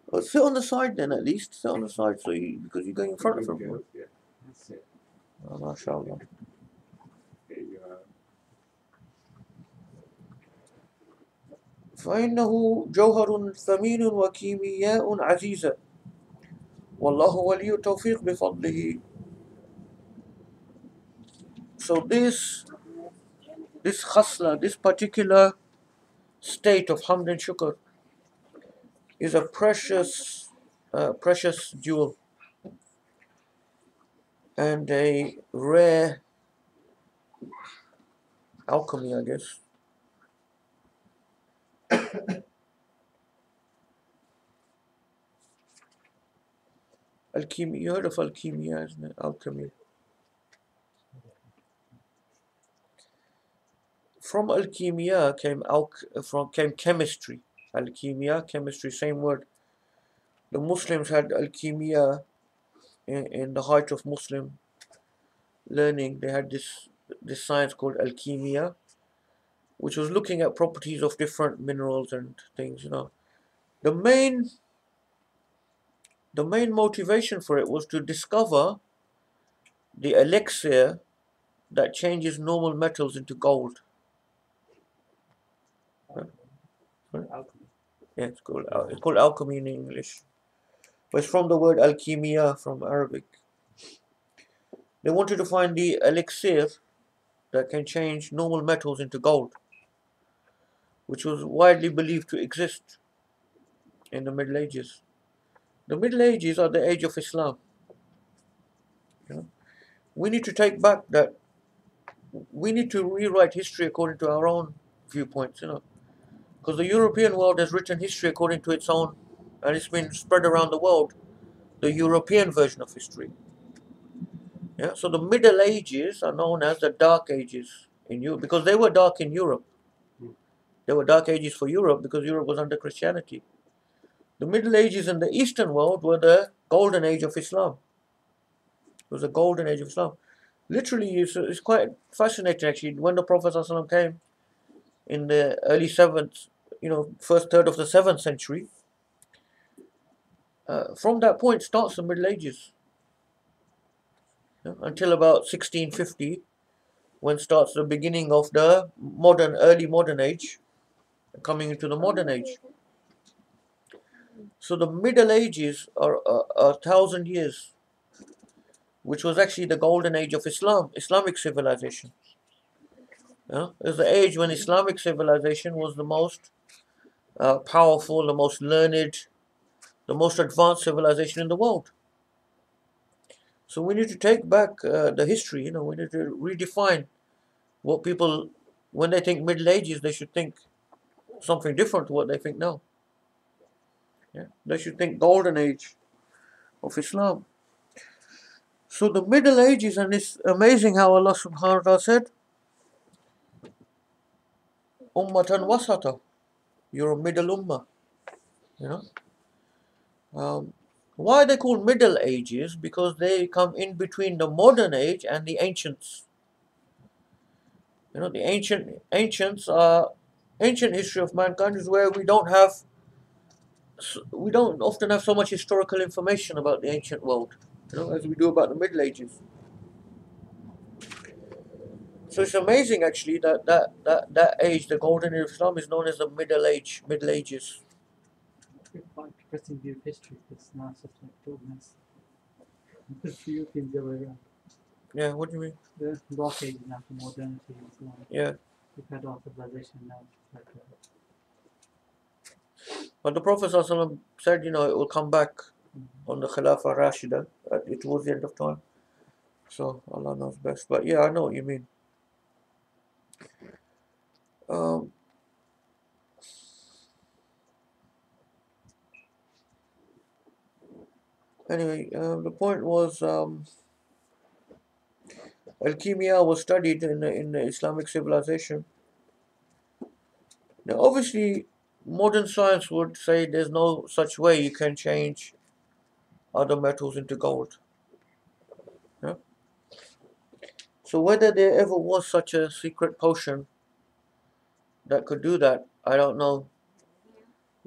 Well, sit on the side then, at least. Sit on the side, because you're going in front of everyone. Yeah, that's it. Oh, mashallah. There you are. فإنه جوهر ثمين وكيمياء عزيزة والله ولي التوفيق بفضله. So this khasla, this particular state of hamd and shukr is a precious jewel and a rare alchemy, I guess. Alchemy, you heard of alchemia, isn't it? Alchemy. From alchemia came chemistry. Alchemia, chemistry, same word. The Muslims had alchemia in the height of Muslim learning. They had this science called alchemia, which was looking at properties of different minerals and things. The main motivation for it was to discover the elixir that changes normal metals into gold. Alchemy. Yeah, it's called alchemy in English. But it's from the word alchemia from Arabic. They wanted to find the elixir that can change normal metals into gold, which was widely believed to exist in the Middle Ages. The Middle Ages are the age of Islam. We need to take back that. We need to rewrite history according to our own viewpoints. because the European world has written history according to its own, and it's been spread around the world, the European version of history. Yeah, so the Middle Ages are known as the Dark Ages in Europe, because they were dark in Europe. They were dark ages for Europe because Europe was under Christianity. The Middle Ages in the Eastern world were the golden age of Islam. It was the golden age of Islam. Literally, it's quite fascinating actually. When the Prophet ﷺ came in the early 7th, first third of the 7th century, from that point starts the Middle Ages. Until about 1650, when starts the beginning of the early modern age, coming into the modern age. So the Middle Ages are 1,000 years, which was actually the golden age of Islam, Islamic civilization. It was the age when Islamic civilization was the most powerful, the most learned, the most advanced civilization in the world. So we need to take back the history, we need to redefine what people, when they think Middle Ages, they should think something different to what they think now. Yeah? They should think golden age of Islam. So the Middle Ages, and it's amazing how Allah subhanahu wa ta'ala said, Ummatan wasata, you're a middle ummah. Why are they called Middle Ages? Because they come in between the modern age and the ancients. The ancients are ancient history of mankind is where we don't often have so much historical information about the ancient world, as we do about the Middle Ages. So it's amazing actually that age, the golden age of Islam, is known as the Middle Ages. It's quite interesting view of history because now such a dogmas. Because the Europeans the other way around. Yeah, what do you mean? The Dark Age now for modernity and so on. Yeah. We've had our civilization now. Like But the Prophet ﷺ said, it will come back on the Khilafah Rashida towards the end of time. So Allah knows best. But yeah, I know what you mean. Anyway, the point was Al-Kimia was studied in the Islamic civilization. Now obviously modern science would say there's no such way you can change other metals into gold. Yeah? So whether there ever was such a secret potion that could do that, I don't know.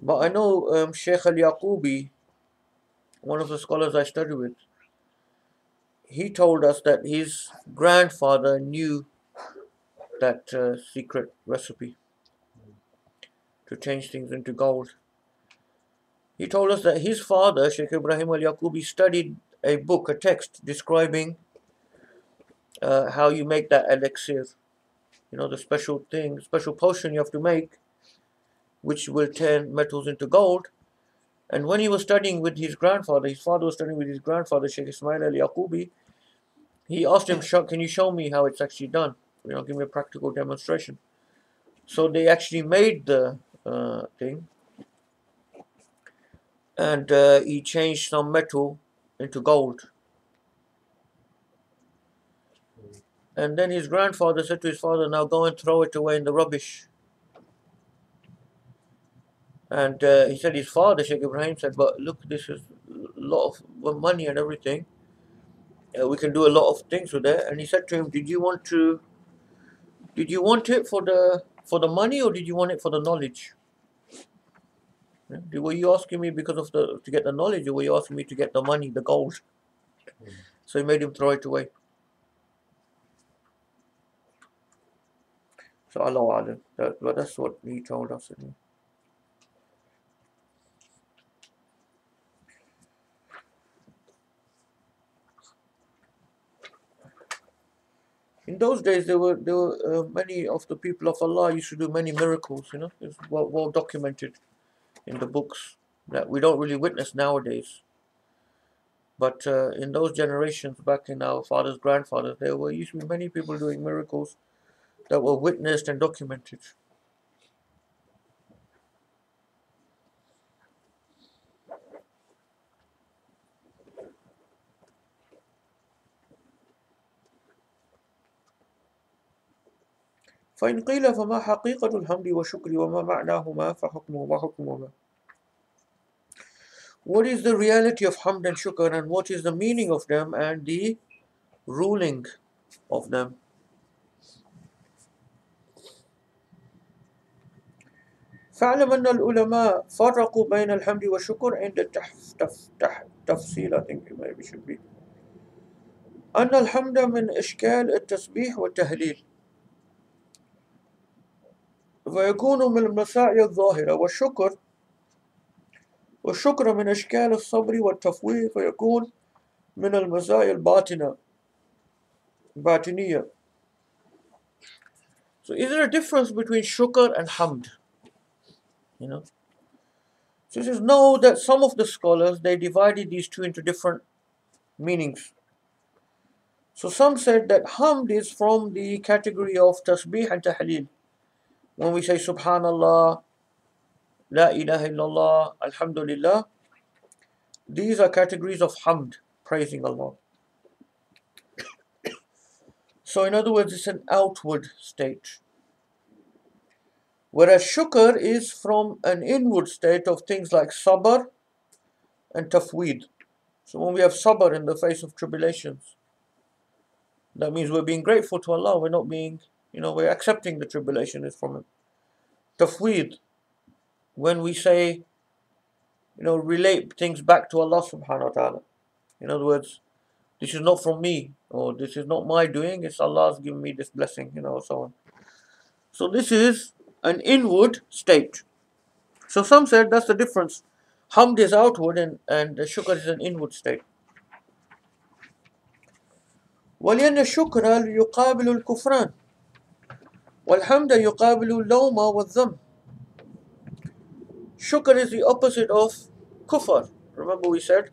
But I know Sheikh Al-Yaqubi, one of the scholars I studied with, he told us that his grandfather knew that secret recipe to change things into gold. He told us that his father, Sheikh Ibrahim Al-Yaqubi, studied a book, a text describing how you make that elixir. The special potion you have to make, which will turn metals into gold. And when he was studying with his grandfather, his father was studying with his grandfather, Sheikh Ismail Al-Yaqubi, he asked him, can you show me how it's actually done? Give me a practical demonstration. So they actually made the thing, and he changed some metal into gold. And then his grandfather said to his father, now go and throw it away in the rubbish. And he said his father, Sheikh Ibrahim, said, but look, this is a lot of money and everything. We can do a lot of things with it. And he said to him, did you want it for the money, or did you want it for the knowledge? Were you asking me because of to get the knowledge, or were you asking me to get the money, the gold? So he made him throw it away. So Allah Alam. But that's what he told us. In those days, there were many of the people of Allah used to do many miracles. It's well documented in the books that we don't really witness nowadays. But in those generations, back in our fathers, grandfathers, there used to be many people doing miracles that were witnessed and documented. فإن قيل فما حقيقة الحمد والشكر وما معناهما فحكمه وحكمهما. What is the reality of hamd and shukr, and what is the meaning of them and the ruling of them? فاعلم أن العلماء فرقوا بين الحمد والشكر عند تفصيل. I think it maybe should be أن الحمد من إشكال التسبيح والتهليل، فيكون من المسائل الظاهرة، والشكر من إشكال الصبر والتفويض، فيكون من المسائل الباطنية. So is there a difference between shukr and hamd? You know, so it says no, that some of the scholars, they divided these two into different meanings. So some said that hamd is from the category of tasbih and tahleel. When we say subhanallah, la ilaha illallah, alhamdulillah, these are categories of hamd, praising Allah. So in other words, it's an outward state. Whereas shukr is from an inward state of things like sabr and tafweed. So when we have sabr in the face of tribulations, that means we're being grateful to Allah, we're not being, we're accepting the tribulation is from Him. Tafweed, when we say, relate things back to Allah subhanahu wa ta'ala. In other words, this is not from me, or this is not my doing, it's Allah's given me this blessing, so on. So this is an inward state. So some said that's the difference. Hamd is outward and shukr is an inward state. وَلِأَنَّ الشُّكْرَ يُقَابِلُ الْكُفْرَانِ وَالْحَمْدَ يُقَابِلُ اللَّوْمَ وَالذَّمَّ. Shukr is the opposite of kufr. Remember we said?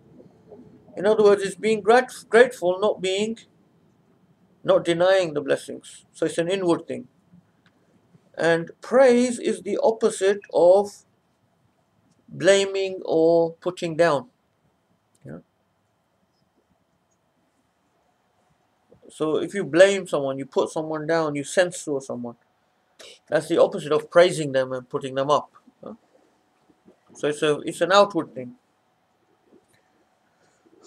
In other words, it's being grateful, not denying the blessings. So it's an inward thing. And praise is the opposite of blaming or putting down. So if you blame someone, you put someone down, you censure someone, that's the opposite of praising them and putting them up. So it's an outward thing.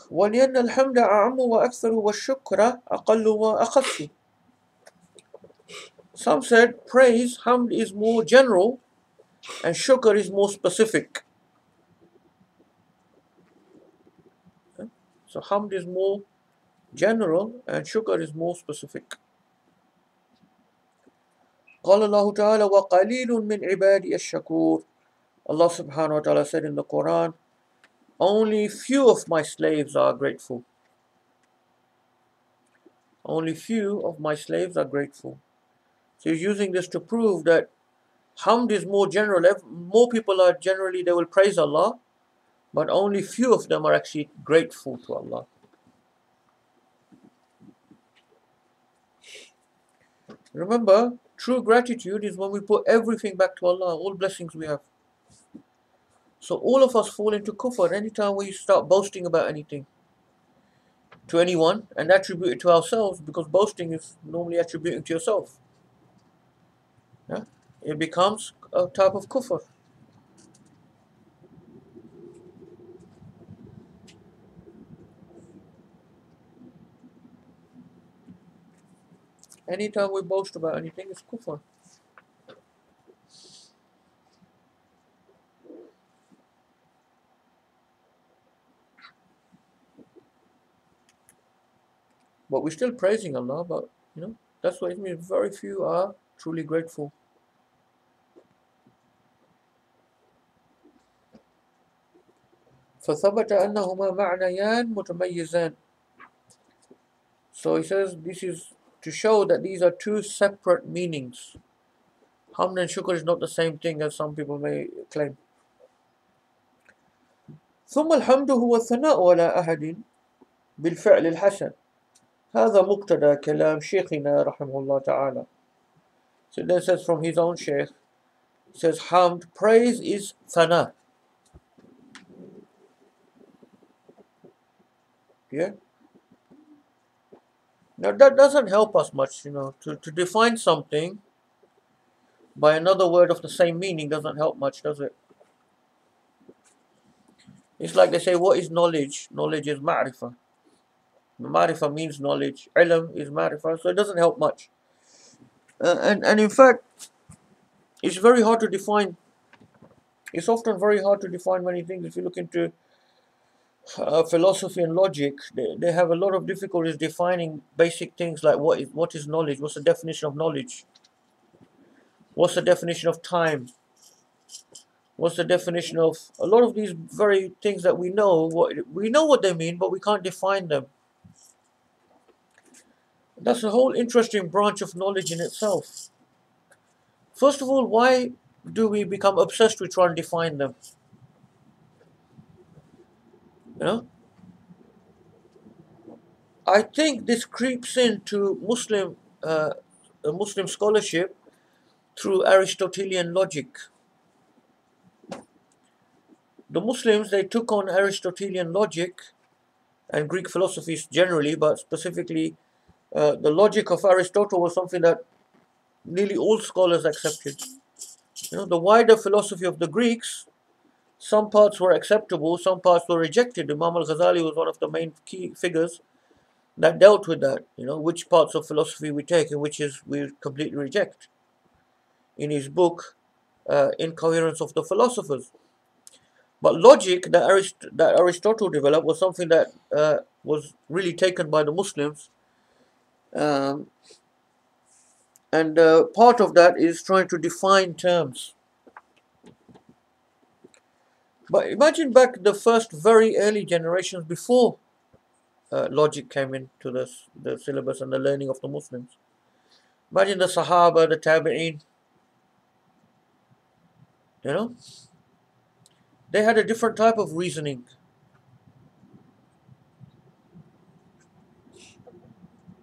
وَلِأَنَّ الْحَمْدَ أَعَمُّ وَأَكْثَرُ وَالشُّكْرَ أَقَلُّ وَأَخَفُّ. Some said praise, hamd, is more general and shukr is more specific. So hamd is more general and shukr is more specific. قال الله تعالى وَقَلِيلٌ مِّنْ عِبَادِيَ الشَّكُورِ. Allah subhanahu wa ta'ala said in the Quran, only few of my slaves are grateful. Only few of my slaves are grateful. So he's using this to prove that hamd is more general. More people are generally, they will praise Allah, but only few of them are actually grateful to Allah. Remember, true gratitude is when we put everything back to Allah, all blessings we have. So all of us fall into kufr anytime we start boasting about anything to anyone and attribute it to ourselves, because boasting is normally attributing to yourself. Yeah? It becomes a type of kufr. Anytime we boast about anything, it's kufr. But we're still praising Allah, but that's what it means. Very few are truly grateful. فثبت أنهما معنيان متميزان. So he says this is to show that these are two separate meanings. Hamd and shukr is not the same thing as some people may claim. ثم الحمد هو الثناء على أحد بالفعل الحسن. هذا مقتضى كلام شيخنا رحمه الله تعالى. So then says from his own sheikh, says hamd, praise is thana. Yeah. Now that doesn't help us much, to define something by another word of the same meaning doesn't help much, does it? It's like they say, what is knowledge? Knowledge is ma'rifah. Ma'rifah means knowledge. Ilm is ma'rifah, so it doesn't help much. And in fact, it's very hard to define. It's often very hard to define many things. If you look into philosophy and logic, they have a lot of difficulties defining basic things like what is knowledge, what's the definition of knowledge, what's the definition of time, what's the definition of a lot of these very things that we know what they mean, but we can't define them. That's a whole interesting branch of knowledge in itself. First of all, why do we become obsessed with trying to define them? You know, I think this creeps into Muslim scholarship through Aristotelian logic. The Muslims, they took on Aristotelian logic and Greek philosophies generally, but specifically the logic of Aristotle was something that nearly all scholars accepted. You know, the wider philosophy of the Greeks, some parts were acceptable, some parts were rejected. Imam al-Ghazali was one of the main key figures that dealt with that. You know, which parts of philosophy we take and which is we completely reject. In his book, Incoherence of the Philosophers. But logic that Aristotle developed was something that was really taken by the Muslims. And part of that is trying to define terms. But imagine back the first very early generations before logic came into the syllabus and the learning of the Muslims. Imagine the Sahaba, the Tabi'een. You know, they had a different type of reasoning.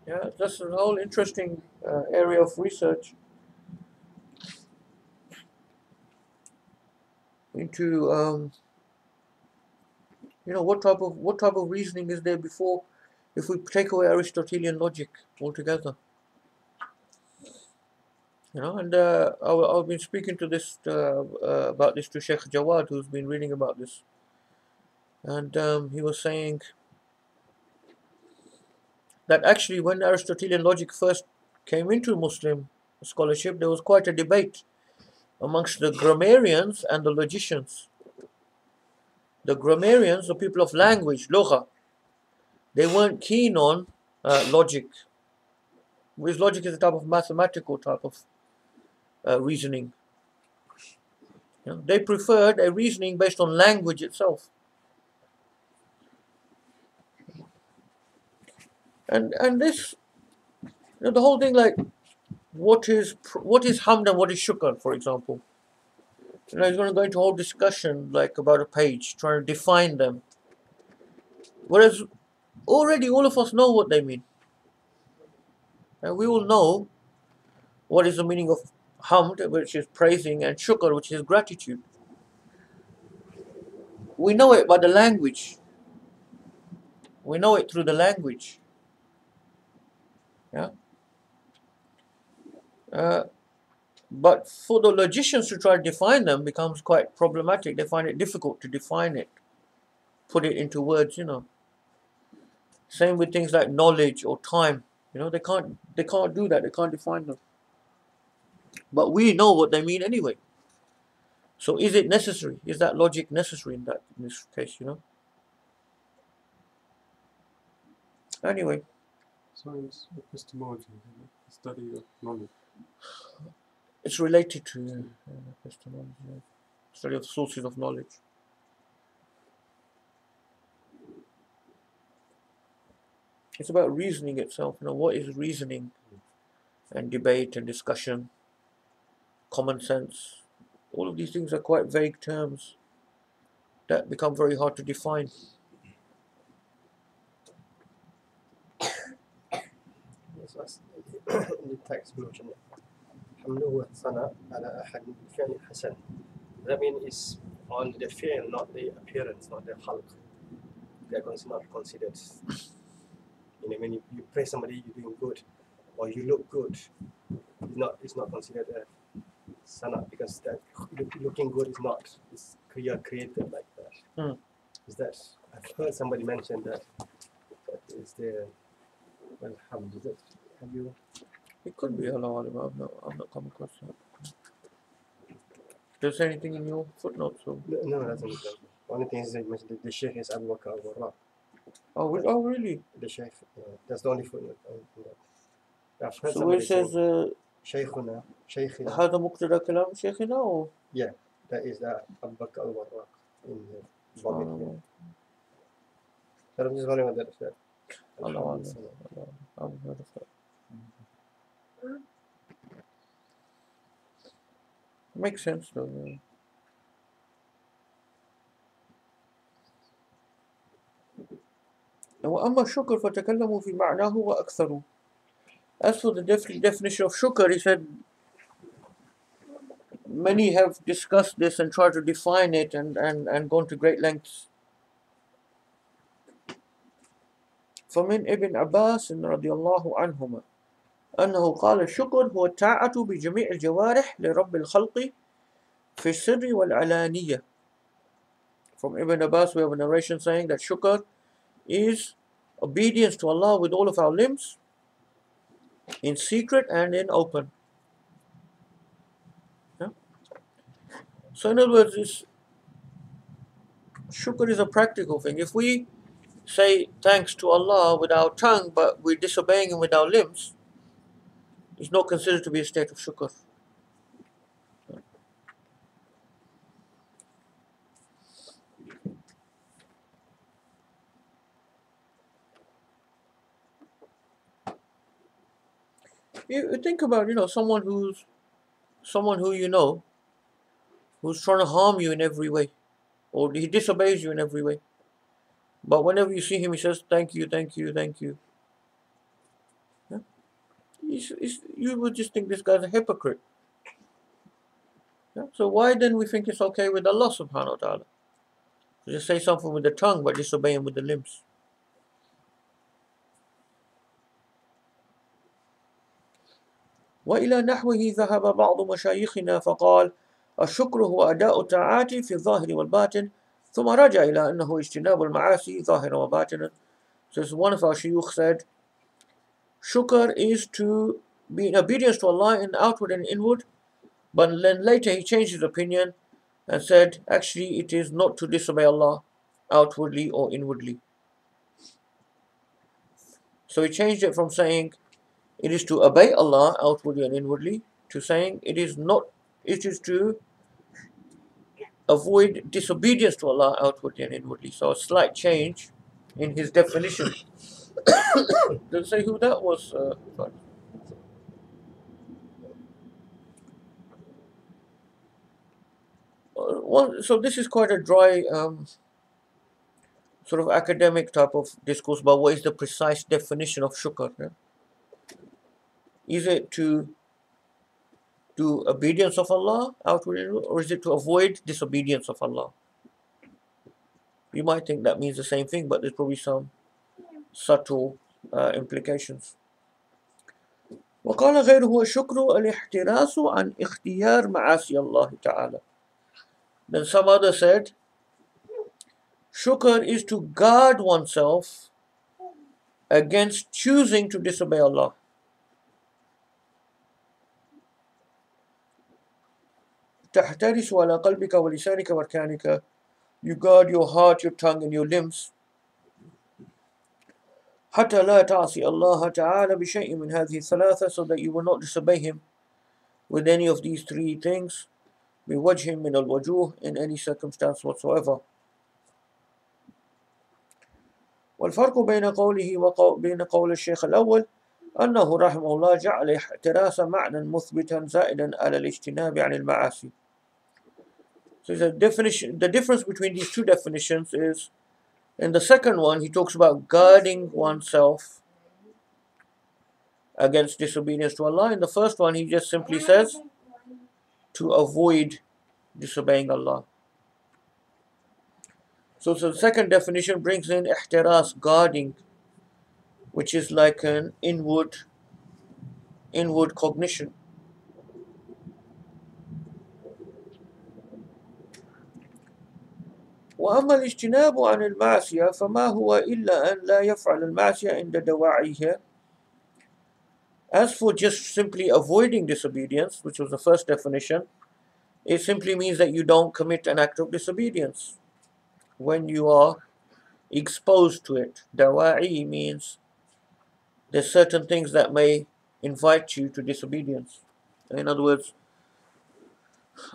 Yeah, that's a whole interesting area of research into you know, what type of reasoning is there before, if we take away Aristotelian logic altogether. You know, and I've been speaking to this about this to Sheikh Jawad, who's been reading about this, and he was saying that actually when Aristotelian logic first came into Muslim scholarship, there was quite a debate amongst the grammarians and the logicians. The grammarians, the people of language, lugha, they weren't keen on logic, because logic is a type of mathematical type of reasoning. You know, they preferred a reasoning based on language itself. And this, you know, the whole thing, like what is hamd and what is shukr, for example. You know, he's going to go into a whole discussion like about a page, trying to define them. Whereas already all of us know what they mean. And we all know what is the meaning of hamd, which is praising, and shukr, which is gratitude. We know it by the language. We know it through the language. Yeah. But for the logicians to try to define them becomes quite problematic. They find it difficult to define it, put it into words, you know. Same with things like knowledge or time. You know, they can't do that. They can't define them. But we know what they mean anyway. So is it necessary? Is that logic necessary in this case, you know? Anyway. So it's epistemology, the study of knowledge. It's related to epistemology, study of sources of knowledge. It's about reasoning itself. You know, what is reasoning, and debate and discussion, common sense. All of these things are quite vague terms that become very hard to define. In the text mentioned حمله الثناء على أحد فعل حسن. That means it's on the fi'l, not the appearance, not the khalq. They are not considered. You know, when you praise somebody, you're doing good, or you look good, it's not considered sana, because that looking good is not, it's created like that. Hmm. Is that, I've heard somebody mention that is there, well, is it, have you, It could be Allah Alam. I've not come across that. Does say anything in your footnotes? Or? no, that's not the only thing is that you mentioned the Sheikh is Abu Bakr al-Warraq. Oh, really? The Sheikh, that's the only footnote. I've heard So where somebody it says Shaykhuna, Shaykhina, هذا مقتضى كلام شيخنا or that is Abu Bakr al-Warraq in the vomit here. But I'm just wondering what that is. That. Allah Alam. I haven't heard of that. Makes sense though. Yeah. وأما الشكر فتكلموا في معناه وأكثروا. As for the definition of shukr, he said many have discussed this and tried to define it and gone to great lengths. فمن ابن عباس رضي الله عنهما أنه قال الشكر هو الطاعة بجميع الجوارح لرب الخلق في السر والعلانية. From Ibn Abbas we have a narration saying that shukr is obedience to Allah with all of our limbs, in secret and in open. Yeah? So in other words, shukr is a practical thing. If we say thanks to Allah with our tongue but we're disobeying Him with our limbs, it's not considered to be a state of shukr. You think about, someone who who's trying to harm you in every way, or he disobeys you in every way. But whenever you see him, he says, thank you, thank you, thank you. Yeah? You would just think this guy's a hypocrite. Yeah? So why then we think it's okay with Allah subhanahu wa ta'ala? To just say something with the tongue, but disobey Him with the limbs. وإلى نحوه ذهب بعض مشايخنا فقال الشكر هو أداء الطاعات في الظاهر والباطن ثم رجع إلى أنه اجتناب المعاصي ظاهرا وباطنا. So one of our shuyukh said, shukr is to be in obedience to Allah in outward and inward, but then later he changed his opinion and said, actually it is not to disobey Allah outwardly or inwardly. So he changed it from saying it is to obey Allah outwardly and inwardly to saying it is to avoid disobedience to Allah outwardly and inwardly. So a slight change in his definition. Doesn't say who that was. So this is quite a dry sort of academic type of discourse about what is the precise definition of shukr. Yeah? Is it to do obedience of Allah outwardly, or is it to avoid disobedience of Allah? You might think that means the same thing, but there's probably some subtle implications. وقال غيره الشكر الاحتراس عن اختيار معاصي الله تعالى. Then some other said, shukr is to guard oneself against choosing to disobey Allah. تحترس على قلبك ولسانك واركانك. You guard your heart, your tongue, and your limbs. حتى لا تعصي الله تعالى بشيء من هذه الثلاثة, so that you will not disobey Him with any of these three things. بوجه من الوجوه, in any circumstance whatsoever. والفرق بين قوله وبين قول الشيخ الأول أنه رحمه الله جعل احتراس معنى مثبتا زائدا على الاجتناب عن المعاصي. So the difference between these two definitions is, in the second one, he talks about guarding oneself against disobedience to Allah. In the first one, he just simply says to avoid disobeying Allah. So the second definition brings in ihtiras, guarding, which is like an inward cognition. وأما الاجتناب عن المعصية فما هو إلا أن لا يفعل المعصية عند دواعيها. As for just simply avoiding disobedience, which was the first definition, it simply means that you don't commit an act of disobedience when you are exposed to it. Dawa'i means there's certain things that may invite you to disobedience. In other words,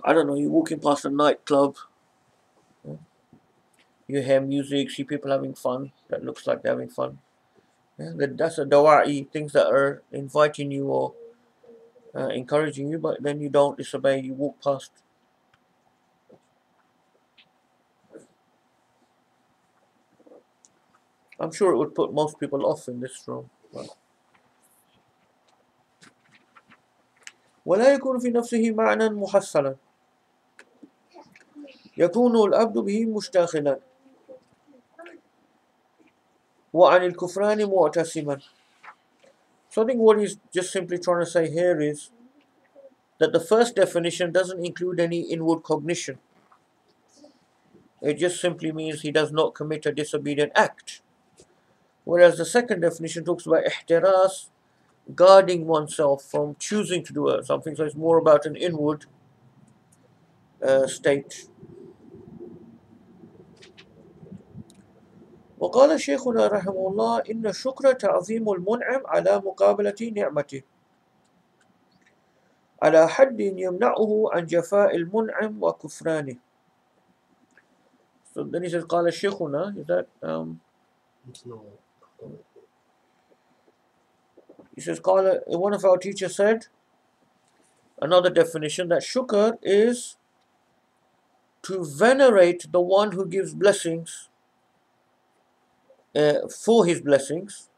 I don't know, you're walking past a nightclub, you hear music, see people having fun, that looks like they're having fun. Yeah, that's a dawa'i, things that are inviting you or encouraging you, but then you don't disobey, you walk past. I'm sure it would put most people off in this room. ولا يكون في نفسه معنى محصلا يكون العبد به مشتغلا وعن الكفران معتصما. So I think what he's just simply trying to say here is that the first definition doesn't include any inward cognition. It just simply means he does not commit a disobedient act. Whereas the second definition talks about ihtiras, guarding oneself from choosing to do something. So it's more about an inward state. وقال شيخنا رحمه الله إن الشكر تعظيم المنعم على مقابلة نعمته على حد يمنعه عن جفاء المنعم وكفرانه. So then he says قال شيخنا, is that he says قال, one of our teachers said, another definition, that shukr is to venerate the one who gives blessings for his blessings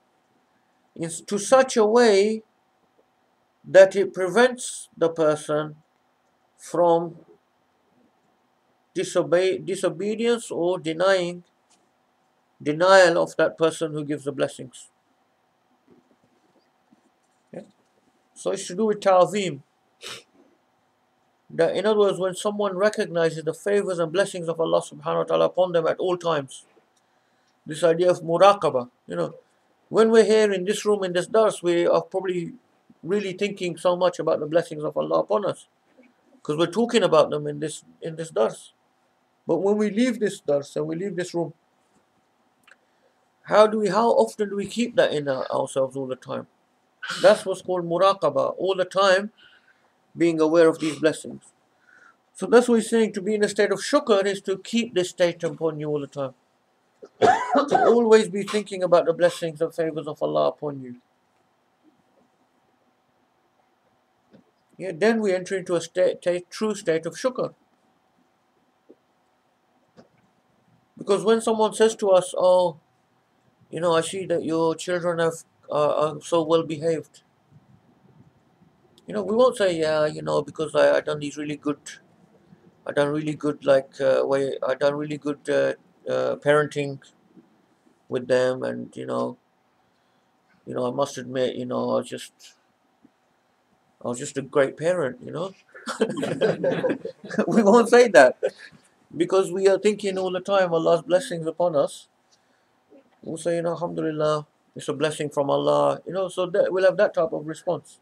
to such a way that it prevents the person from disobedience or denial of that person who gives the blessings. Okay? So it's to do with ta'zeem. That, in other words, when someone recognizes the favors and blessings of Allah subhanahu wa ta'ala upon them at all times, this idea of muraqabah, when we're here in this room, in this dars, we are probably really thinking so much about the blessings of Allah upon us, because we're talking about them in this dars. But when we leave this dars and we leave this room, how often do we keep that in ourselves all the time? That's what's called muraqabah, all the time being aware of these blessings. So that's what he's saying, to be in a state of shukr is to keep this state upon you all the time. To always be thinking about the blessings and favors of Allah upon you. Yeah, then we enter into a true state of shukr. Because when someone says to us, oh, I see that your children are so well behaved. We won't say, yeah, because I done these really good, I done really good parenting with them, and I must admit, I was just a great parent, We won't say that, because we are thinking all the time Allah's blessings upon us. We'll say, alhamdulillah, it's a blessing from Allah, so that we'll have that type of response.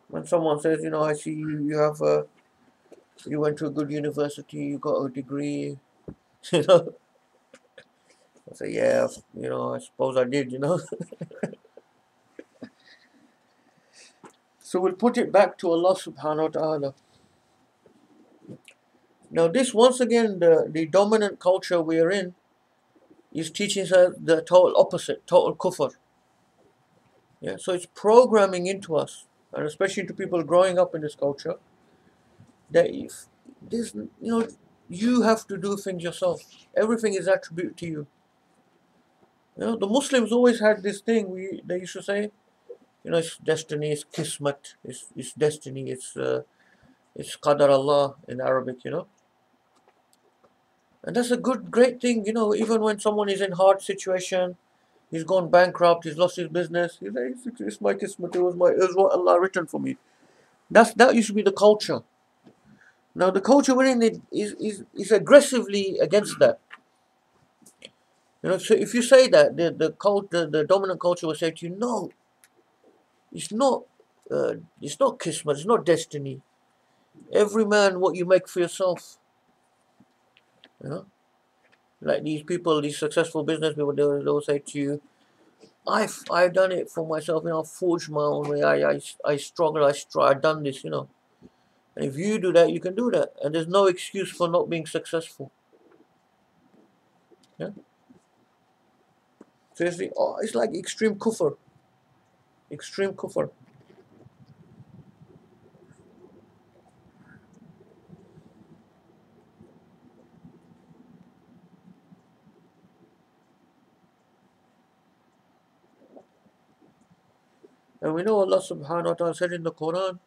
When someone says, I see you went to a good university, you got a degree, I say, yeah, I suppose I did, So we'll put it back to Allah subhanahu wa ta'ala. Now this, once again, the dominant culture we are in is teaching us the total opposite, total kufr. Yeah, so it's programming into us, and especially to people growing up in this culture, that if this, you have to do things yourself. Everything is attributed to you. The Muslims always had this thing. They used to say, it's destiny, it's kismat, it's destiny, it's qadar Allah in Arabic, And that's a great thing, even when someone is in hard situation, he's gone bankrupt, he's lost his business, he's like, it's my kismat, it was what Allah written for me. That used to be the culture. Now the culture we're in is aggressively against that. So if you say that, the dominant culture will say to you, no, it's not kismet, it's not destiny. Every man what you make for yourself. Like these people, these successful business people, they'll say to you, I've done it for myself, I've forged my own way, I struggle, I've done this, And if you do that, you can do that. And there's no excuse for not being successful. Yeah? So it's like extreme kufr. Extreme kufr. And we know Allah subhanahu wa ta'ala said in the Quran,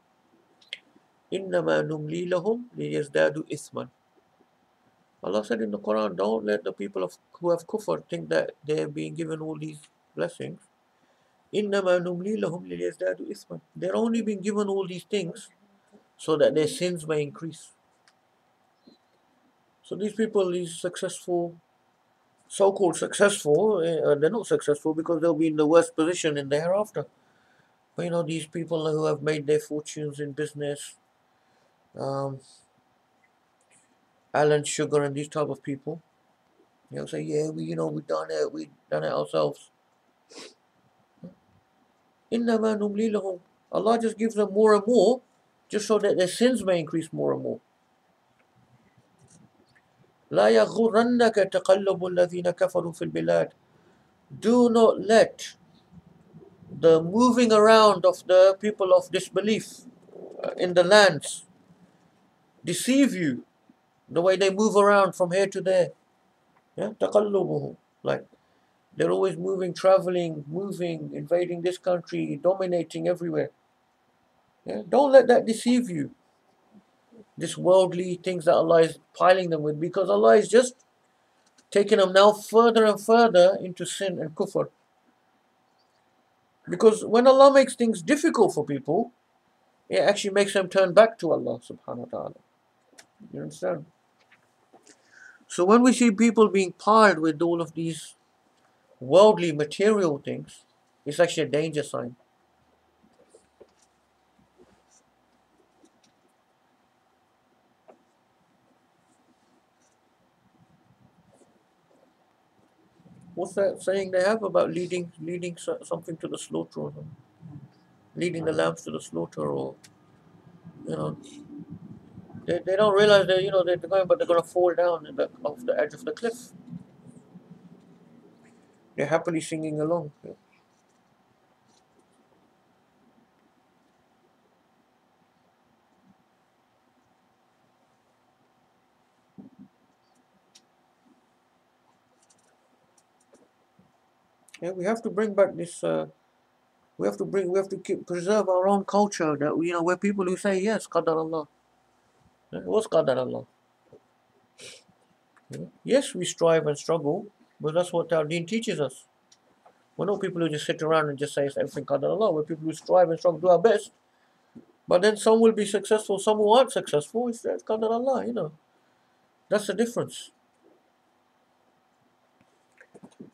إِنَّمَا نُمْلِي لَهُمْ لِيَزْدَادُوا إِثْمًا. Allah said in the Quran, don't let the people who have kufr think that they're being given all these blessings. إِنَّمَا نُمْلِي لَهُمْ لِيَزْدَادُوا إِثْمًا. They're only being given all these things so that their sins may increase. So these people, these successful, so-called successful, they're not successful because they'll be in the worst position in the hereafter. But these people who have made their fortunes in business, Alan Sugar and these type of people, say, yeah, we've done it ourselves. إِنَّمَا نُمْلِي لَهُمْ. Allah just gives them more and more, just so that their sins may increase more and more. لَا يَغُرَّنَّكَ تَقَلُّبُ الَّذِينَ كَفَرُوا فِي الْبِلَادِ. Do not let the moving around of the people of disbelief in the lands deceive you, the way they move around from here to there. Yeah, تَقَلُّبُهُ. Like, they're always moving, traveling, moving, invading this country, dominating everywhere. Yeah? Don't let that deceive you. This worldly things that Allah is piling them with, because Allah is just taking them now further and further into sin and kufr. Because when Allah makes things difficult for people, it actually makes them turn back to Allah subhanahu wa ta'ala. You understand? So when we see people being piled with all of these worldly material things, it's actually a danger sign. What's that saying they have about leading something to the slaughter, or leading the lambs to the slaughter, or they don't realize that they're going, but they're going to fall down off the edge of the cliff. They're happily singing along. Yeah, we have to bring back this. We have to preserve our own culture, that where people who say yes, Qadar Allah. What's Qadar Allah? Yes, we strive and struggle, but that's what our Deen teaches us. We're not people who just sit around and just say it's everything Qadar Allah. We're people who strive and struggle, do our best. But then some will be successful, some who aren't successful. It's Qadar Allah, That's the difference.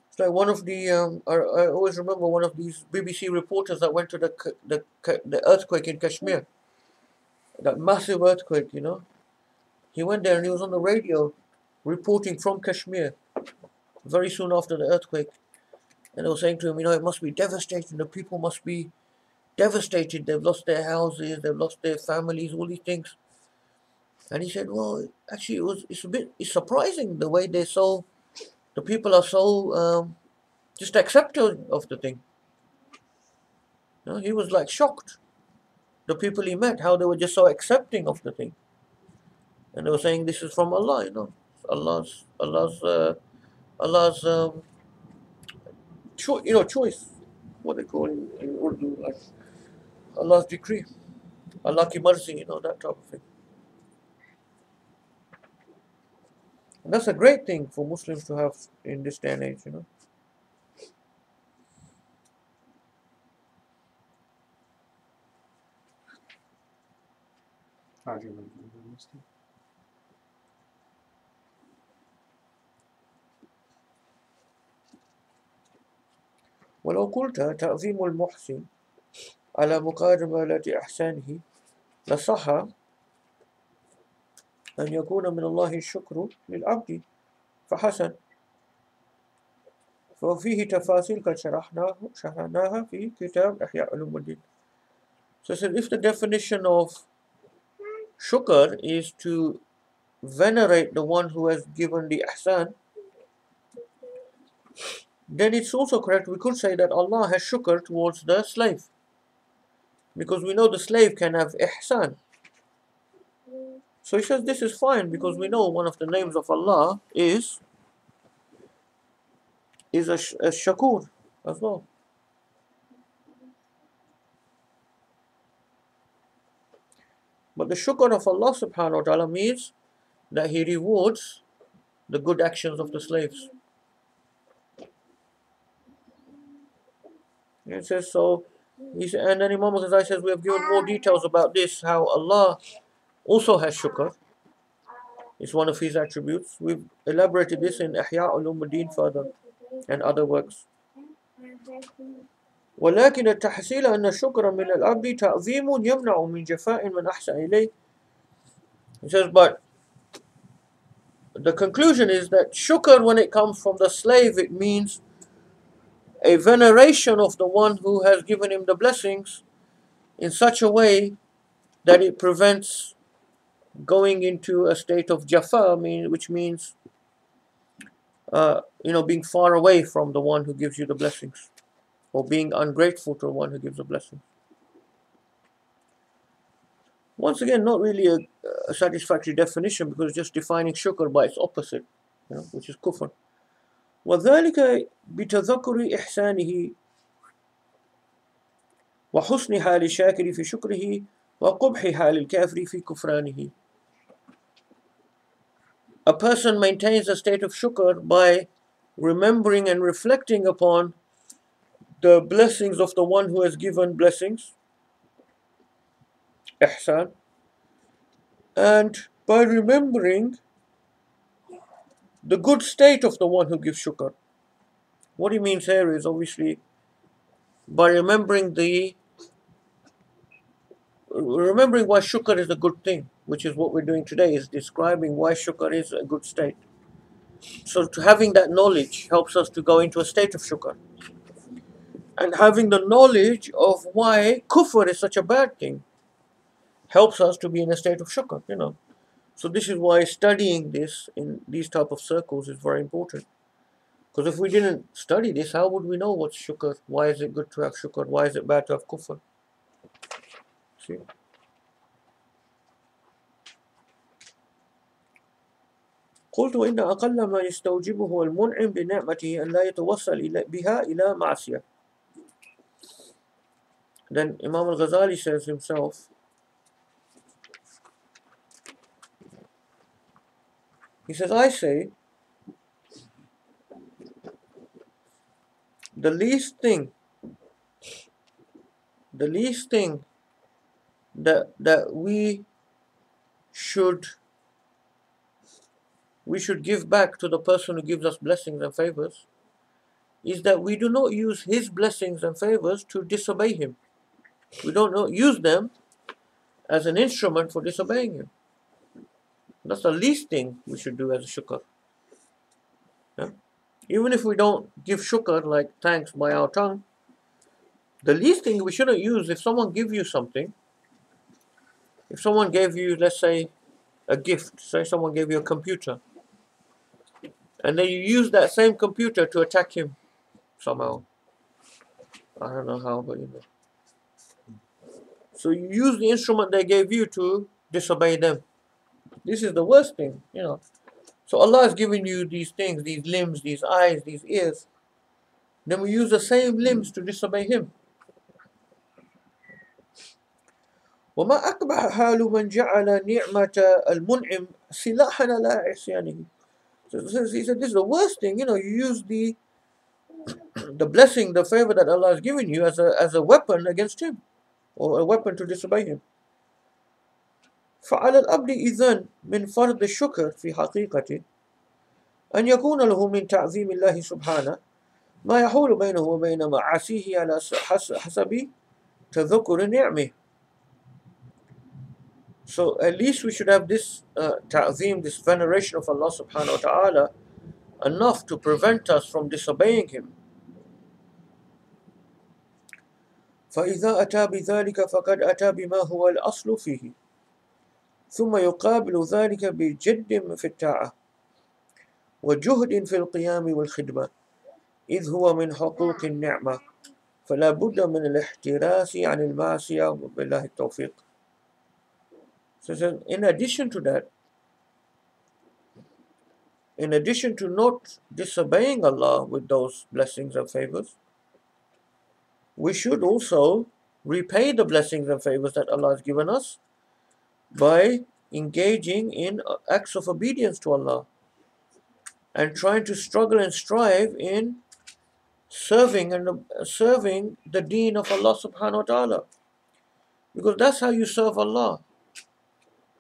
It's like one of the, I always remember one of these BBC reporters that went to the earthquake in Kashmir. That massive earthquake, He went there and he was on the radio reporting from Kashmir very soon after the earthquake. And they were saying to him, it must be devastating. The people must be devastated. They've lost their houses, they've lost their families, all these things. And he said, well, actually, it's surprising the way the people are so just accepting of the thing. He was like shocked. The people he met, how they were just so accepting of the thing. And they were saying this is from Allah, Allah's choice. What they call it in Urdu, like Allah's decree. Allah ki marzi, that type of thing. And that's a great thing for Muslims to have in this day and age, argument with the Muslim. ولو قلت تعظيم المحسن على مقابلة إحسانه لصح أن يكون من الله الشكر للعبد فحسن ففيه تفاصيل قد شرحناها في كتاب إحياء علوم الدين. So if the definition of shukr is to venerate the one who has given the ihsan, then it's also correct, we could say that Allah has shukr towards the slave, because we know the slave can have ihsan. So he says this is fine, because we know one of the names of Allah is a shakur as well. But the shukr of Allah subhanahu wa ta'ala means that He rewards the good actions of the slaves. It says so. And then Imam Ghazali says we have given more details about this, how Allah also has shukr. It's one of His attributes. We've elaborated this in Ihya Ulum al-Din further and other works. ولكن التحصيل أن الشكر من العبد تعظيم يمنع من جفاء من أحسن إليه. He says, but the conclusion is that shukr, when it comes from the slave, it means a veneration of the one who has given him the blessings in such a way that it prevents going into a state of jafa, which means being far away from the one who gives you the blessings, or being ungrateful to the one who gives the blessings. Once again, not really a satisfactory definition, because it's just defining shukr by its opposite, which is kufr. وذلك بتذكر إحسانه وحسن حال الشاكر في شكره وقبح حال الكافر في كفرانه. A person maintains a state of shukr by remembering and reflecting upon the blessings of the one who has given blessings, ihsan, and by remembering the good state of the one who gives shukr. What he means here is obviously by remembering why shukr is a good thing, which is what we're doing today, is describing why shukr is a good state. So having that knowledge helps us to go into a state of shukr. And having the knowledge of why kufr is such a bad thing helps us to be in a state of shukr, So this is why studying this in these type of circles is very important. Because if we didn't study this, how would we know what's shukr? Why is it good to have shukr? Why is it bad to have kufr? See? قلت وإن أقل ما يستوجبه المنعم بنعمته أن لا يتوصل بها إلى معصية. Then Imam al-Ghazali says himself, he says, I say, the least thing that we should give back to the person who gives us blessings and favors is that we do not use his blessings and favors to disobey him. We don't use them as an instrument for disobeying him. That's the least thing we should do as a shukr. Yeah? Even if we don't give shukr, like thanks by our tongue, the least thing we shouldn't use, if someone gives you something, if someone gave you, let's say, a gift, say someone gave you a computer, and then you use that same computer to attack him somehow. I don't know how, but So you use the instrument they gave you to disobey them. This is the worst thing, So Allah has given you these things, these limbs, these eyes, these ears. Then we use the same limbs to disobey Him. وما أقبح حال من جعل نعمة المنعم سلاحا على عصيانه. So he said, this is the worst thing. You use the blessing, the favor that Allah has given you as a weapon against Him, or a weapon to disobey Him. فعلى الأبد إذن من فرض الشكر في حقيقته أن يكون له من تعظيم الله سبحانه ما يحول بينه وبين معاصيه على حسب تذكر نعمه. So at least we should have this ta'zim, this veneration of Allah subhanahu wa ta'ala, enough to prevent us from disobeying Him. فإذا أتى بذلك فقد أتى بما هو الأصل فيه، ثم يقابل ذلك بجد في الطاعة وجهد في القيام والخدمة، إذ هو من حقوق النعمة، فلا بد من الاحتراس عن المعصية وبالله التوفيق. So in addition to that, in addition to not disobeying Allah with those blessings and favors, we should also repay the blessings and favors that Allah has given us by engaging in acts of obedience to Allah and trying to struggle and strive in serving the deen of Allah subhanahu wa ta'ala. Because that's how you serve Allah,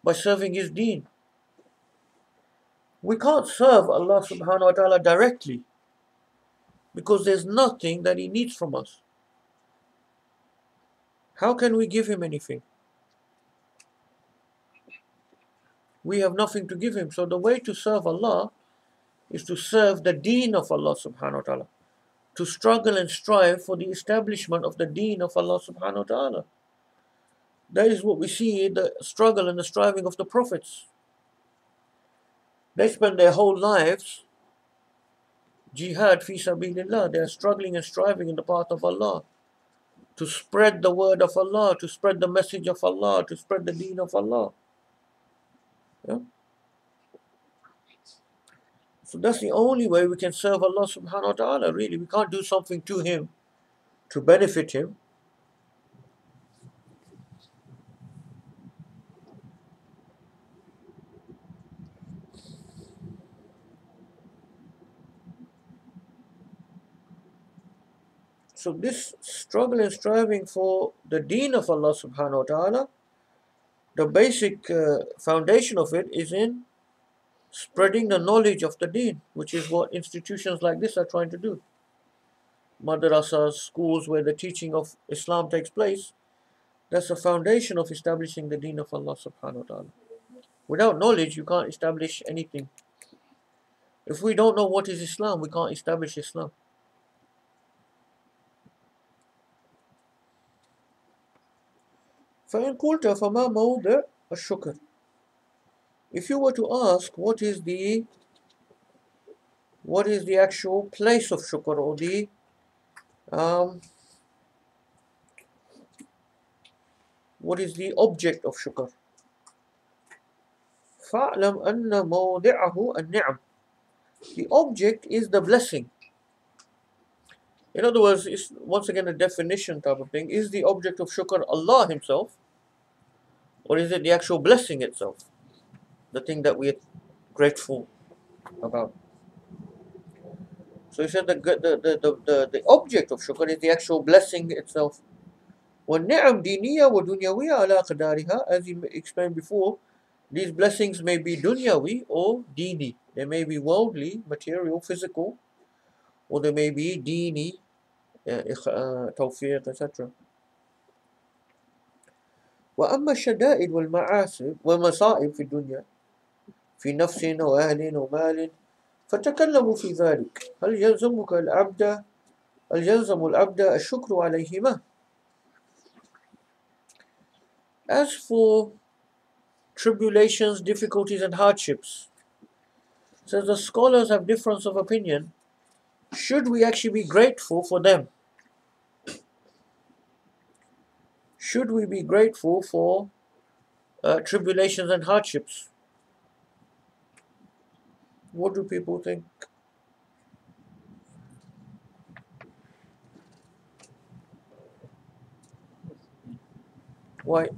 by serving His deen. We can't serve Allah subhanahu wa ta'ala directly because there's nothing that He needs from us. How can we give Him anything? We have nothing to give Him. So the way to serve Allah is to serve the deen of Allah subhanahu wa ta'ala, to struggle and strive for the establishment of the deen of Allah subhanahu wa ta'ala. That is what we see in the struggle and the striving of the prophets. They spend their whole lives jihad fi sabilillah. They are struggling and striving in the path of Allah to spread the word of Allah, to spread the message of Allah, to spread the deen of Allah. Yeah? So that's the only way we can serve Allah subhanahu wa ta'ala, really. We can't do something to Him to benefit Him. So this struggle and striving for the deen of Allah subhanahu wa ta'ala, the basic foundation of it is in spreading the knowledge of the deen, which is what institutions like this are trying to do. Madrasas, schools where the teaching of Islam takes place, that's the foundation of establishing the deen of Allah subhanahu wa ta'ala. Without knowledge, you can't establish anything. If we don't know what is Islam, we can't establish Islam. فإن قلت فما موضع الشكر? If you were to ask what is the actual place of shukr, or the what is the object of shukr? فاعلم أن موضعه النعم. The object is the blessing. In other words, it's once again a definition type of thing. Is the object of shukr Allah Himself, or is it the actual blessing itself, the thing that we are grateful about? So he said the object of shukr is the actual blessing itself. وَالنِّعَمْ دِينِيَّةٌ وَدُنْيَوِيَّةٌ عَلَى قَدَارِهَا. As he explained before, these blessings may be dunyawi or dini. They may be worldly, material, physical, or they may be dini, tawfiq, etc. وأما الشدائد والمصائب في الدنيا في نفس وأهل ومال فتكلموا في ذلك. هل يلزم العبد الشكر عليهما؟ As for tribulations, difficulties and hardships, so the scholars have difference of opinion. Should we actually be grateful for them? Should we be grateful for tribulations and hardships? What do people think? Why?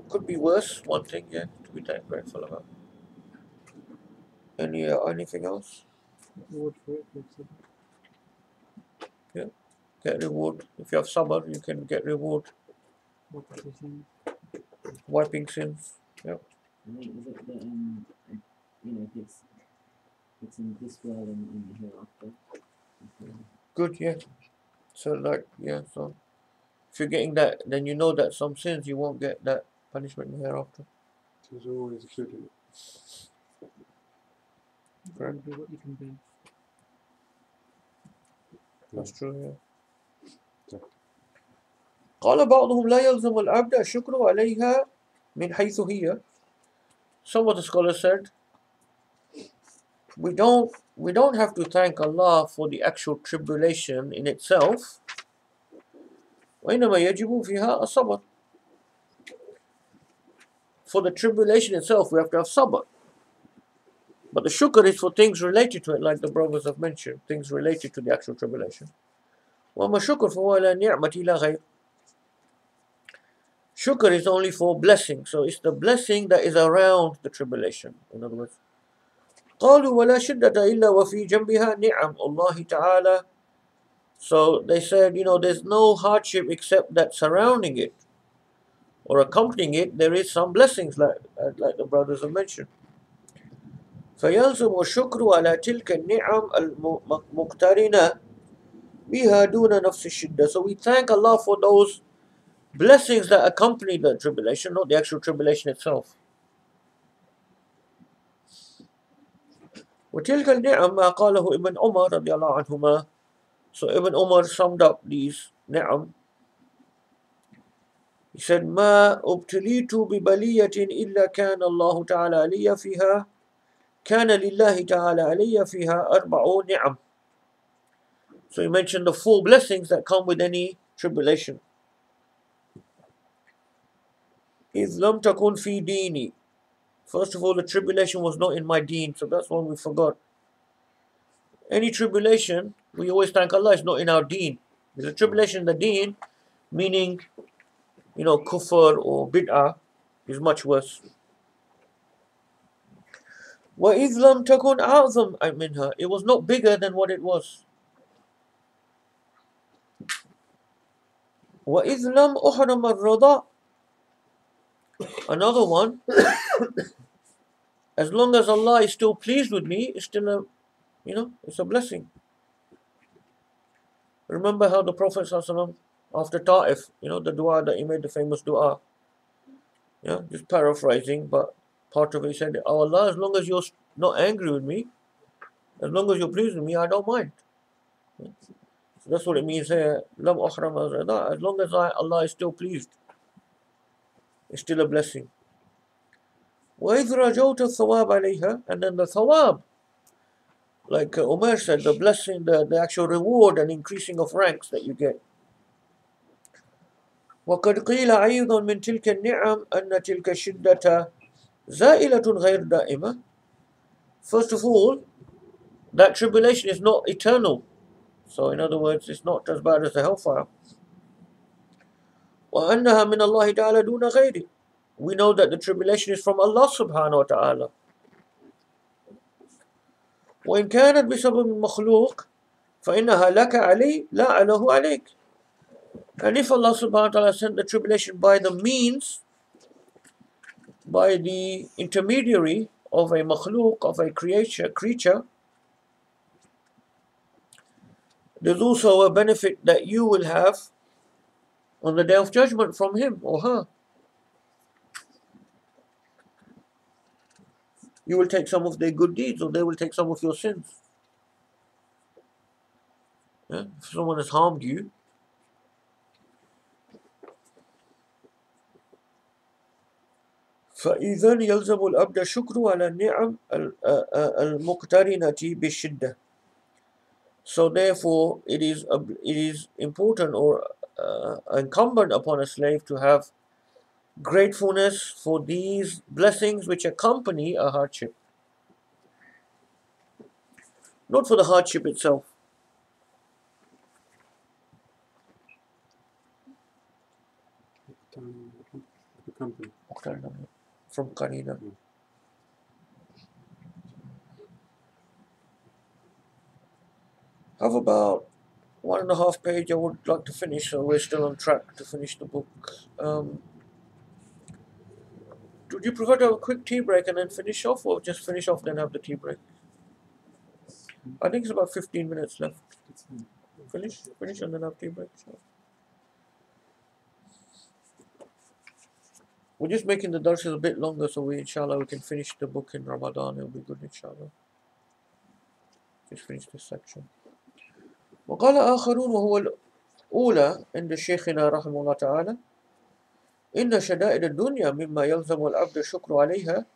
Could be worse, one thing, yeah, to be grateful about. Anything else? Reward for it, Yeah, get reward. If you have sabr, you can get reward. What was his name? wiping sins. I think is it that it's in this world and in the hereafter. Good, yeah. So like, yeah, so if you're getting that, then you know that some sins you won't get that punishment in the hereafter. So there's always good in it. You can do what you can do. That's true, yeah. Yeah. قال بعضهم لا يلزم العبد الشكر عليها من حيث هي. Some of the scholars said we don't have to thank Allah for the actual tribulation in itself. وإنما يجب فيها الصبر. For the tribulation itself, we have to have sabr. But the shukr is for things related to it, like the brothers have mentioned, things related to the actual tribulation. وَمَا شُكْرُ فَهُوَ لَا نِعْمَةِ لَا غَيْرٍ. Shukr is only for blessing, so it's the blessing that is around the tribulation. In other words, قالوا ولا شدة إلا وفي جنبها نعم الله تعالى. So they said, there's no hardship except that surrounding it or accompanying it, there is some blessings, like the brothers have mentioned. فيلزم الشكر على تلك النعم المقترنة بها دون نفس الشدة. So we thank Allah for those blessings that accompany the tribulation, not the actual tribulation itself. وتلك النعم ما قاله ابن عمر رضي الله عنهما. So Ibn Umar summed up these ni'am. He said, ما ابتليت ببلية إلا كان الله تعالى علي فيها كان لله تعالى علي فيها أربع نعم. So he mentioned the 4 blessings that come with any tribulation. إذ لم تكن في ديني. First of all, the tribulation was not in my deen, so that's one we forgot. Any tribulation, we always thank Allah, it's not in our deen. There's a tribulation in the deen, meaning, kufr or bid'ah, is much worse. وَإِذْ لَمْ تَكُنْ أَعْظَمْ مِنْهَا. It was not bigger than what it was. وَإِذْ لَمْ أُحْرَمَ الرَّضَى. Another one, as long as Allah is still pleased with me, it's still it's a blessing. Remember how the Prophet ﷺ, after Ta'if, the dua that he made, the famous dua, just paraphrasing, but part of it, he said, "Oh Allah, as long as you're not angry with me, as long as you're pleased with me, I don't mind." So that's what it means here. Lam أحرم الرضا. As long as Allah is still pleased, it's still a blessing. وَإِذْ رَجَوْتَ الثَّوَابَ عَلَيْهَا. And then the thawab, like Umar said, the blessing, the actual reward and increasing of ranks that you get. وَقَدْ قِيلَ أَيْضًا مِنْ تِلْكَ النِّعَمْ أَنَّ تِلْكَ الشِّدَّةَ زَائِلَةٌ غَيْرُ دَائِمَةٌ. First of all, that tribulation is not eternal. So in other words, it's not as bad as the hellfire. وَأَنَّهَا مِنَ اللَّهِ تَعَالَى دُونَ غَيْرِهِ. We know that the tribulation is from Allah subhanahu wa ta'ala. وإن كانت بسبب مخلوق فإنها لك علي لا عليه عليك. And if Allah subhanahu wa ta'ala sent the tribulation by the means, by the intermediary of a makhluk, of a creature, there's also a benefit that you will have on the day of judgment from him or her. You will take some of their good deeds, or they will take some of your sins. If someone has harmed you, فإذن يلزم العبد الشكر على النعم المقترنة بالشدة. So therefore, it is important or incumbent upon a slave to have gratefulness for these blessings which accompany a hardship, not for the hardship itself. The company. From Qarina. How about 1.5 page I would like to finish, so we're still on track to finish the book. Would you prefer to have a quick tea break and then finish off, or just finish off then have the tea break? I think it's about 15 minutes left. It's fine. Finish and then have tea break. So. We're just making the darses a bit longer, so we inshallah we can finish the book in Ramadan. It'll be good inshallah. Just finish this section. وقال آخرون وهو الأولى عند شيخنا رحمه الله تعالى إن شدائد الدنيا مما يلزم العبد الشكر عليها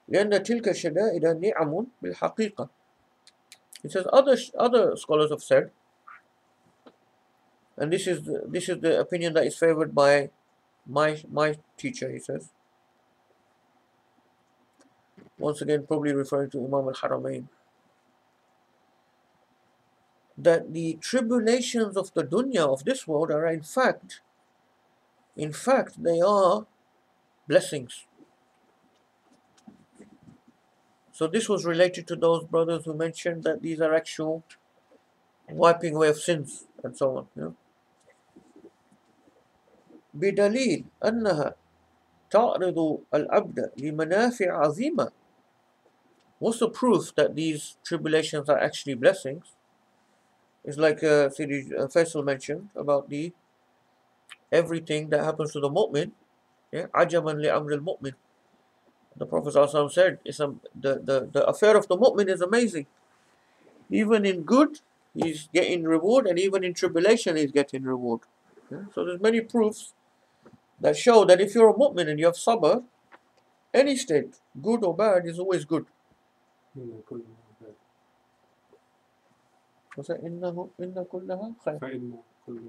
لأن تلك الشدائد نعم بالحقيقة. He says other scholars have said, and this is the opinion that is favored by my teacher, he says, once again probably referring to Imam al-Haramain, that the tribulations of the dunya, of this world, are in fact they are blessings. So this was related to those brothers who mentioned that these are actual wiping away of sins and so on. You know? بدليل أنها تعرض العبد لمنافع عظيمة. What's the proof that these tribulations are actually blessings? It's like Sidi Faisal mentioned about everything that happens to the mu'min. Yeah, عجبا لأمر المؤمن. The Prophet ﷺ said, the affair of the mu'min is amazing. Even in good, he's getting reward, and even in tribulation, he's getting reward. Yeah? So there's many proofs that show that if you're a mu'min and you have sabr, any state, good or bad, is always good. What's that? إن كلها خير. فإن كل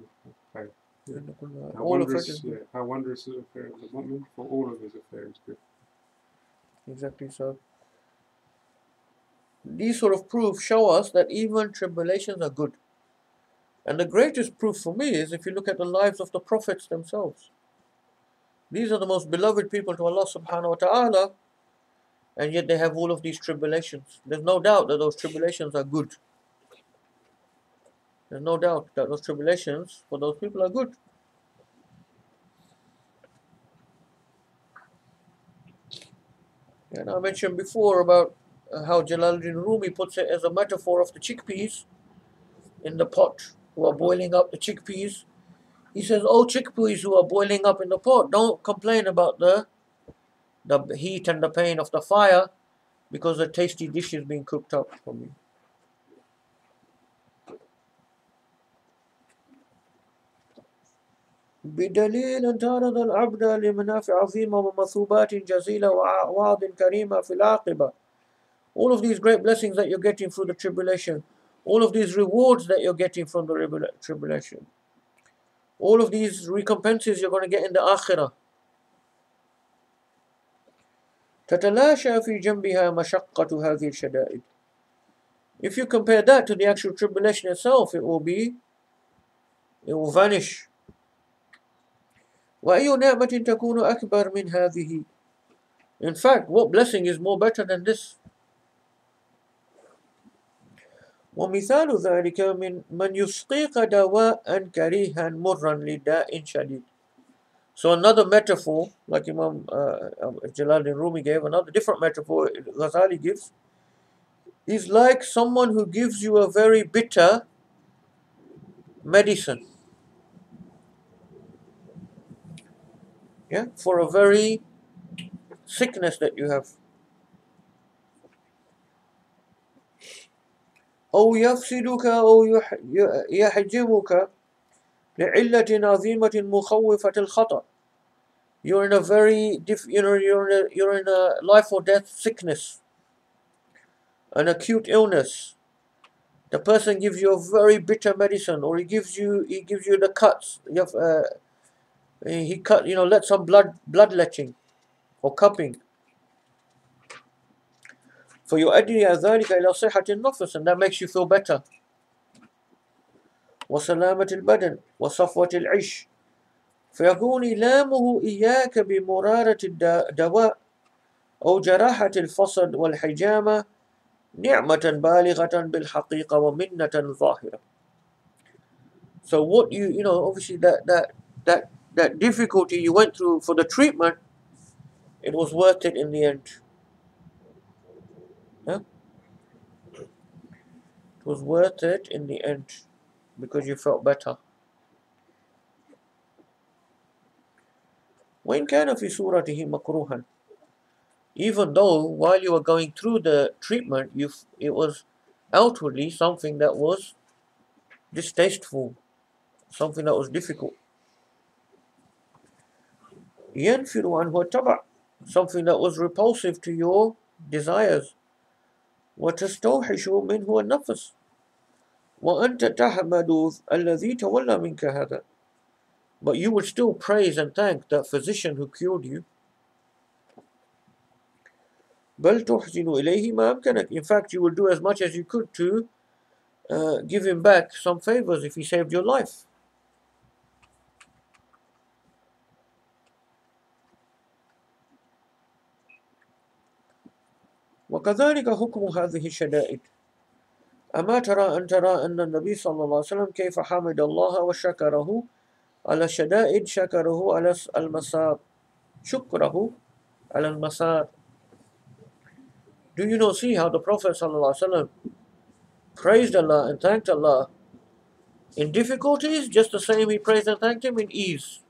خير. إن كلها, How all of it wondrous, is good. yeah, how wondrous is the affair of the mu'min, for all of his affairs good. Exactly so. These sort of proofs show us that even tribulations are good. And the greatest proof for me is if you look at the lives of the prophets themselves. These are the most beloved people to Allah subhanahu wa ta'ala, and yet they have all of these tribulations. There's no doubt that those tribulations are good. There's no doubt that those tribulations for those people are good. And I mentioned before about how Jalaluddin Rumi puts it as a metaphor of the chickpeas in the pot who are boiling up the chickpeas. He says, oh chickpeas who are boiling up in the pot, don't complain about the heat and the pain of the fire, because a tasty dish is being cooked up for me. بدليل أن تعرض العبد لمنافع عظيمة ومثوبات جزيلة وأعواض كريمة في العاقبة. All of these great blessings that you're getting through the tribulation, all of these rewards that you're getting from the tribulation, all of these recompenses you're going to get in the akhirah. تتلاشى في جنبها مشقة هذه الشدائد. If you compare that to the actual tribulation itself, it will vanish. وأي نعمة تكون أكبر من هذه. In fact, what blessing is more better than this? ومثال ذلك من يسقيك دواء كريها مرا لداء شديد. So another metaphor, like Imam Jalaluddin Rumi gave, another different metaphor Ghazali gives, is like someone who gives you a very bitter medicine. Yeah, for a very sickness that you have. أو يفسدك أو يحجمك لعلة عظيمة مخوفة الخطأ. You're in a very you're in a life or death sickness, an acute illness. The person gives you a very bitter medicine, or he gives you the cuts. He let some bloodletting or cupping. فيؤدي ذلك إلى صحة النفس, and that makes you feel better. وسلامة البدن وصفوة العيش. فيكون إلامه إياك بمرارة الدواء أو جراحة الفصد والحجامة نعمة بالغة بالحقيقة ومنة ظاهرة. So what you know, obviously that difficulty you went through for the treatment, it was worth it in the end. Yeah? It was worth it in the end because you felt better. وإن كان في صورته مكروها, even though while you were going through the treatment, it was outwardly something that was distasteful, something that was difficult. ينفر عنه التبع, something that was repulsive to your desires. وتستوحش منه النفس وأنت تحمد الذي تولى منك هذا, but you would still praise and thank that physician who cured you. بل تحسن إليه ما أمكنك, in fact you will do as much as you could to give him back some favors if he saved your life. وكذلك حكم هذه الشدائد. أما ترى أن النبي صلى الله عليه وسلم كيف حمد الله وشكره على الشدائد, شكره على المسار, شكره على المسار. Do you not see how the Prophet صلى الله عليه وسلم praised Allah and thanked Allah in difficulties just the same he praised and thanked him in ease?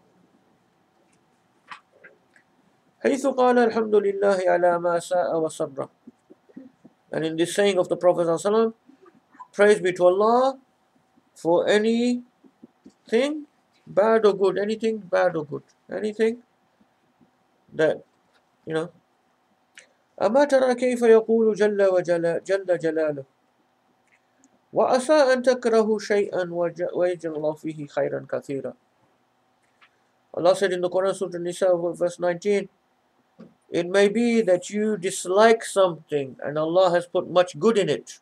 حيث قال الحمد لله على ما ساء وسر. And in this saying of the Prophet صلى الله عليه وسلم, praise be to Allah for anything bad or good, anything bad or good, anything that, you know. أما ترى كيف يقول جل جلاله وعسى أن تكرهوا شيئا ويجعل الله فيه خيرا كثيرا. Allah said in the Quran, Surah Nisa, verse 19, it may be that you dislike something and Allah has put much good in it.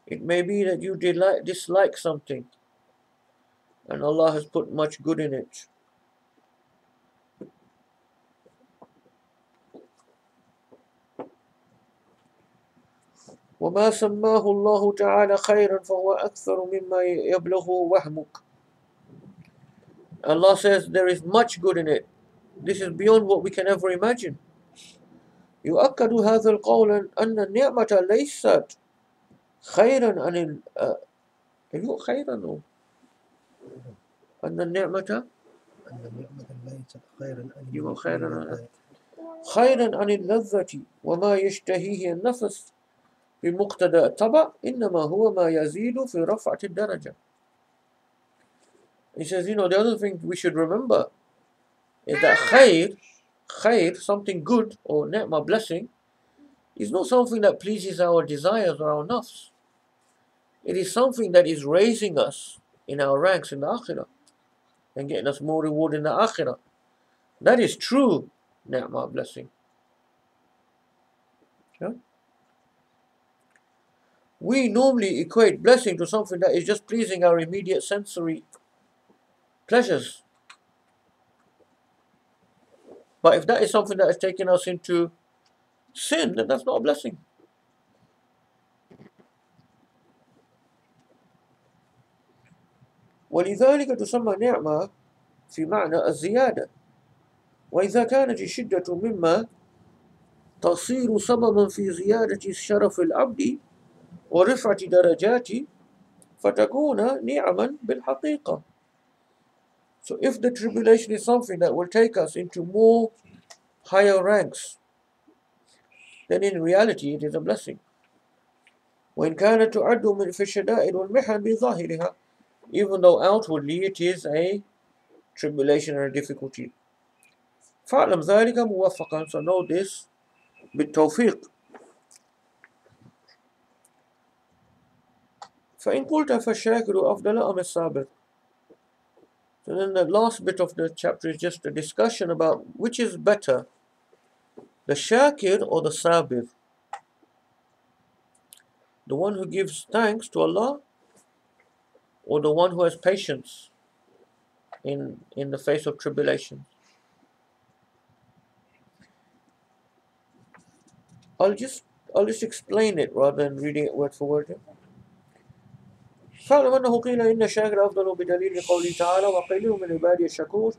It may be that you dislike something and Allah has put much good in it. وما سماه الله تعالى خيرا فهو أكثر مما يبلغه وهمك. Allah says there is much good in it. This is beyond what we can ever imagine. يؤكد هذا القول أن النعمة ليست خيرا عن خيرا أن النعمة ليست خيرا خيرا عن اللذة وما يشتهيه النفس بمقتضى الطبع إنما هو ما يزيد في رفعة الدرجة. He says, you know, the other thing we should remember is that khair, something good or ni'mah, blessing, is not something that pleases our desires or our nafs. It is something that is raising us in our ranks in the akhirah and getting us more reward in the akhirah. That is true ni'mah, blessing. Yeah? We normally equate blessing to something that is just pleasing our immediate sensory pleasures. But if that is something that has taken us into sin, then that's not a blessing. ولذلك تسمى نعمة في معنى الزيادة. وإذا كانت الشدة مما تصير سببا في زيادة شرف العبد ورفعة درجاته فتكون نعما بالحقيقة. So if the tribulation is something that will take us into more higher ranks, then in reality it is a blessing. وإن كانت تعد من في الشدائد والمحن بظاهرها, even though outwardly it is a tribulation and a difficulty. فاعلم ذلك موفقا, so know this بالتوفيق. فإن قلت فالشاكر أفضل أم الصابر. So then the last bit of the chapter is just a discussion about which is better, the shakir or the sabir. The one who gives thanks to Allah or the one who has patience in the face of tribulation. I'll just explain it rather than reading it word for word. فاعلم أنه قيل إن الشاكر أفضل بدليل قوله تعالى وقليل من عبادي الشكور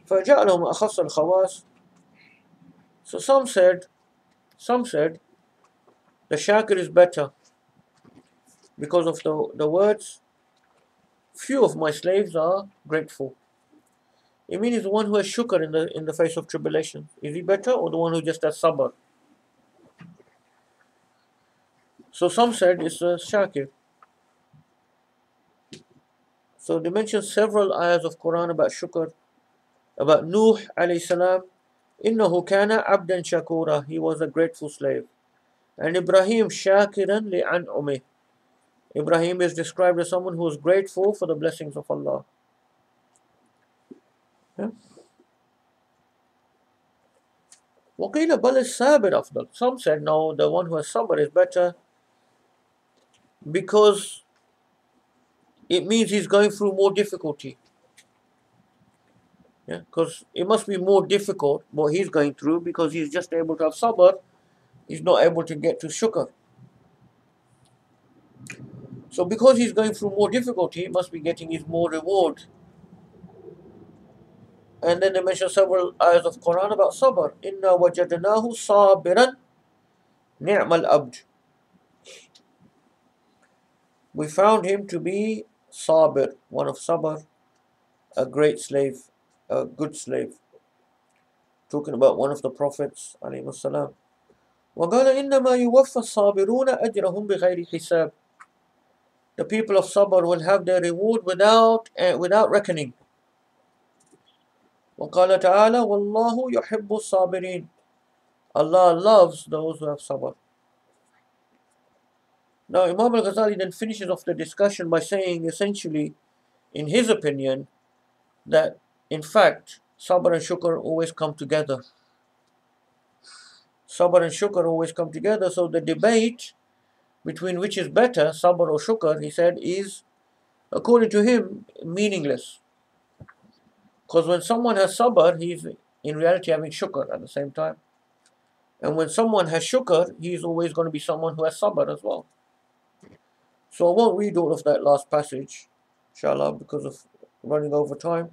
فجعلهم أخص الخواص. So some said the shakir is better because of the words, few of my slaves are grateful. It means the one who has shukr in the face of tribulation. Is he better or the one who just has sabr? So some said it's a shakir. So they mentioned several ayahs of Quran about shukr, about Nuh alayhi salam. إنه كان عبدا شكورا, he was a grateful slave. And Ibrahim shakiran li'an'umih. Ibrahim is described as someone who is grateful for the blessings of Allah. Yeah? وقيل بل الصابر أفضل. Some said no, the one who has sabr is better because it means he's going through more difficulty. Yeah, because it must be more difficult what he's going through because he's just able to have sabr, he's not able to get to shukr. So because he's going through more difficulty, he must be getting his more reward. And then they mention several ayahs of Quran about sabr. Inna wajadnahu sabiran ni'mal abd. We found him to be sabir, one of sabr, a great slave, a good slave. Talking about one of the prophets, alayhi salam. وقال إنما يوفى الصابرون أجرهم بغير حساب. The people of sabr will have their reward without reckoning. وقال تعالى والله يحب الصابرين. Allah loves those who have sabr. Now Imam al-Ghazali then finishes off the discussion by saying essentially, in his opinion, that in fact sabr and shukr always come together. Sabr and shukr always come together, so the debate between which is better, sabr or shukr, he said, is, according to him, meaningless. Because when someone has sabr, he's in reality having shukr at the same time. And when someone has shukr, he's always going to be someone who has sabr as well. So I won't read all of that last passage, inshallah, because of running over time.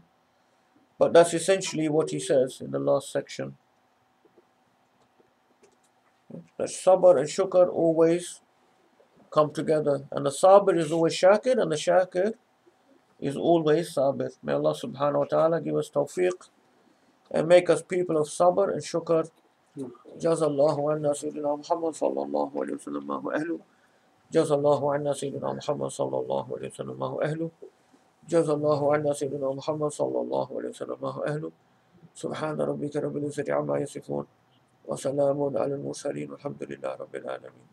But that's essentially what he says in the last section. That sabr and shukr always come together. And the sabr is always shakir, and the shakir is always sabir. May Allah subhanahu wa ta'ala give us tawfiq and make us people of sabr and shukr. Jazallahu anna Sayyidina Muhammad sallallahu alayhi wa sallam wa ahlu. Jazallahu anna Sayyidina Muhammad sallallahu alayhi wa sallam wa ahlu. Jazallahu anna Sayyidina Muhammad sallallahu alayhi wa sallam wa ahlu. Subhana rabbika rabbil izzati amma yasifun. Wa salamun ala al-mursaleen. Walhamdulillah rabbil alameen.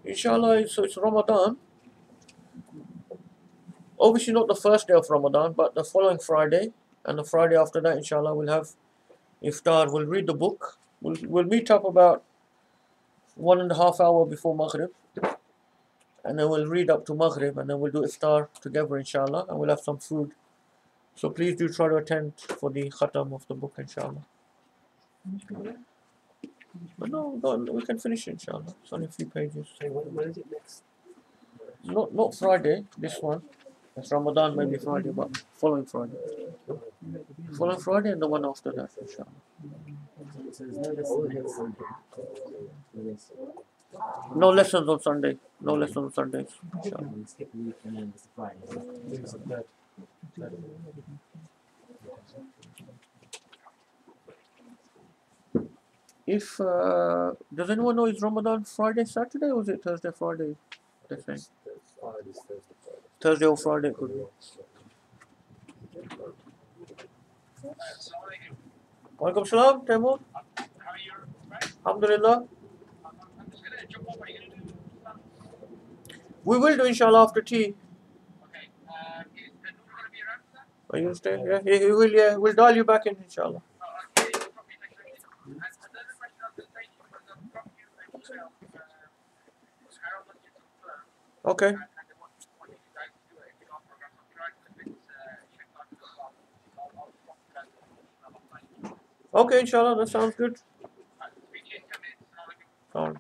Inshallah, so it's Ramadan. Obviously not the first day of Ramadan, but the following Friday and the Friday after that, inshallah, we'll have iftar. We'll read the book. We'll meet up about 1.5 hours before Maghrib, and then we'll read up to Maghrib, and then we'll do iftar together, inshallah, and we'll have some food. So please do try to attend for the khatam of the book, inshallah. But no, we can finish it, inshallah. It's only a few pages. Hey, when is it next? Not Friday, this one. It's Ramadan, maybe Friday, but following Friday. Following Friday and the one after that, inshallah. So there's no lesson next Sunday. No lessons on Sunday. No lessons on Sundays, inshallah. We skip a week and then it's Friday. It's that. If does anyone know, is Ramadan Friday, Saturday, or is it Thursday, Friday? They're saying Thursday or Friday could be. Walaikum salam, Taimur. Alhamdulillah. We will do, inshallah, after tea. Are you going to stay? Yeah, he will. Yeah, we'll dial you back in, inshallah. Okay. Okay, inshallah, that sounds good. Fine.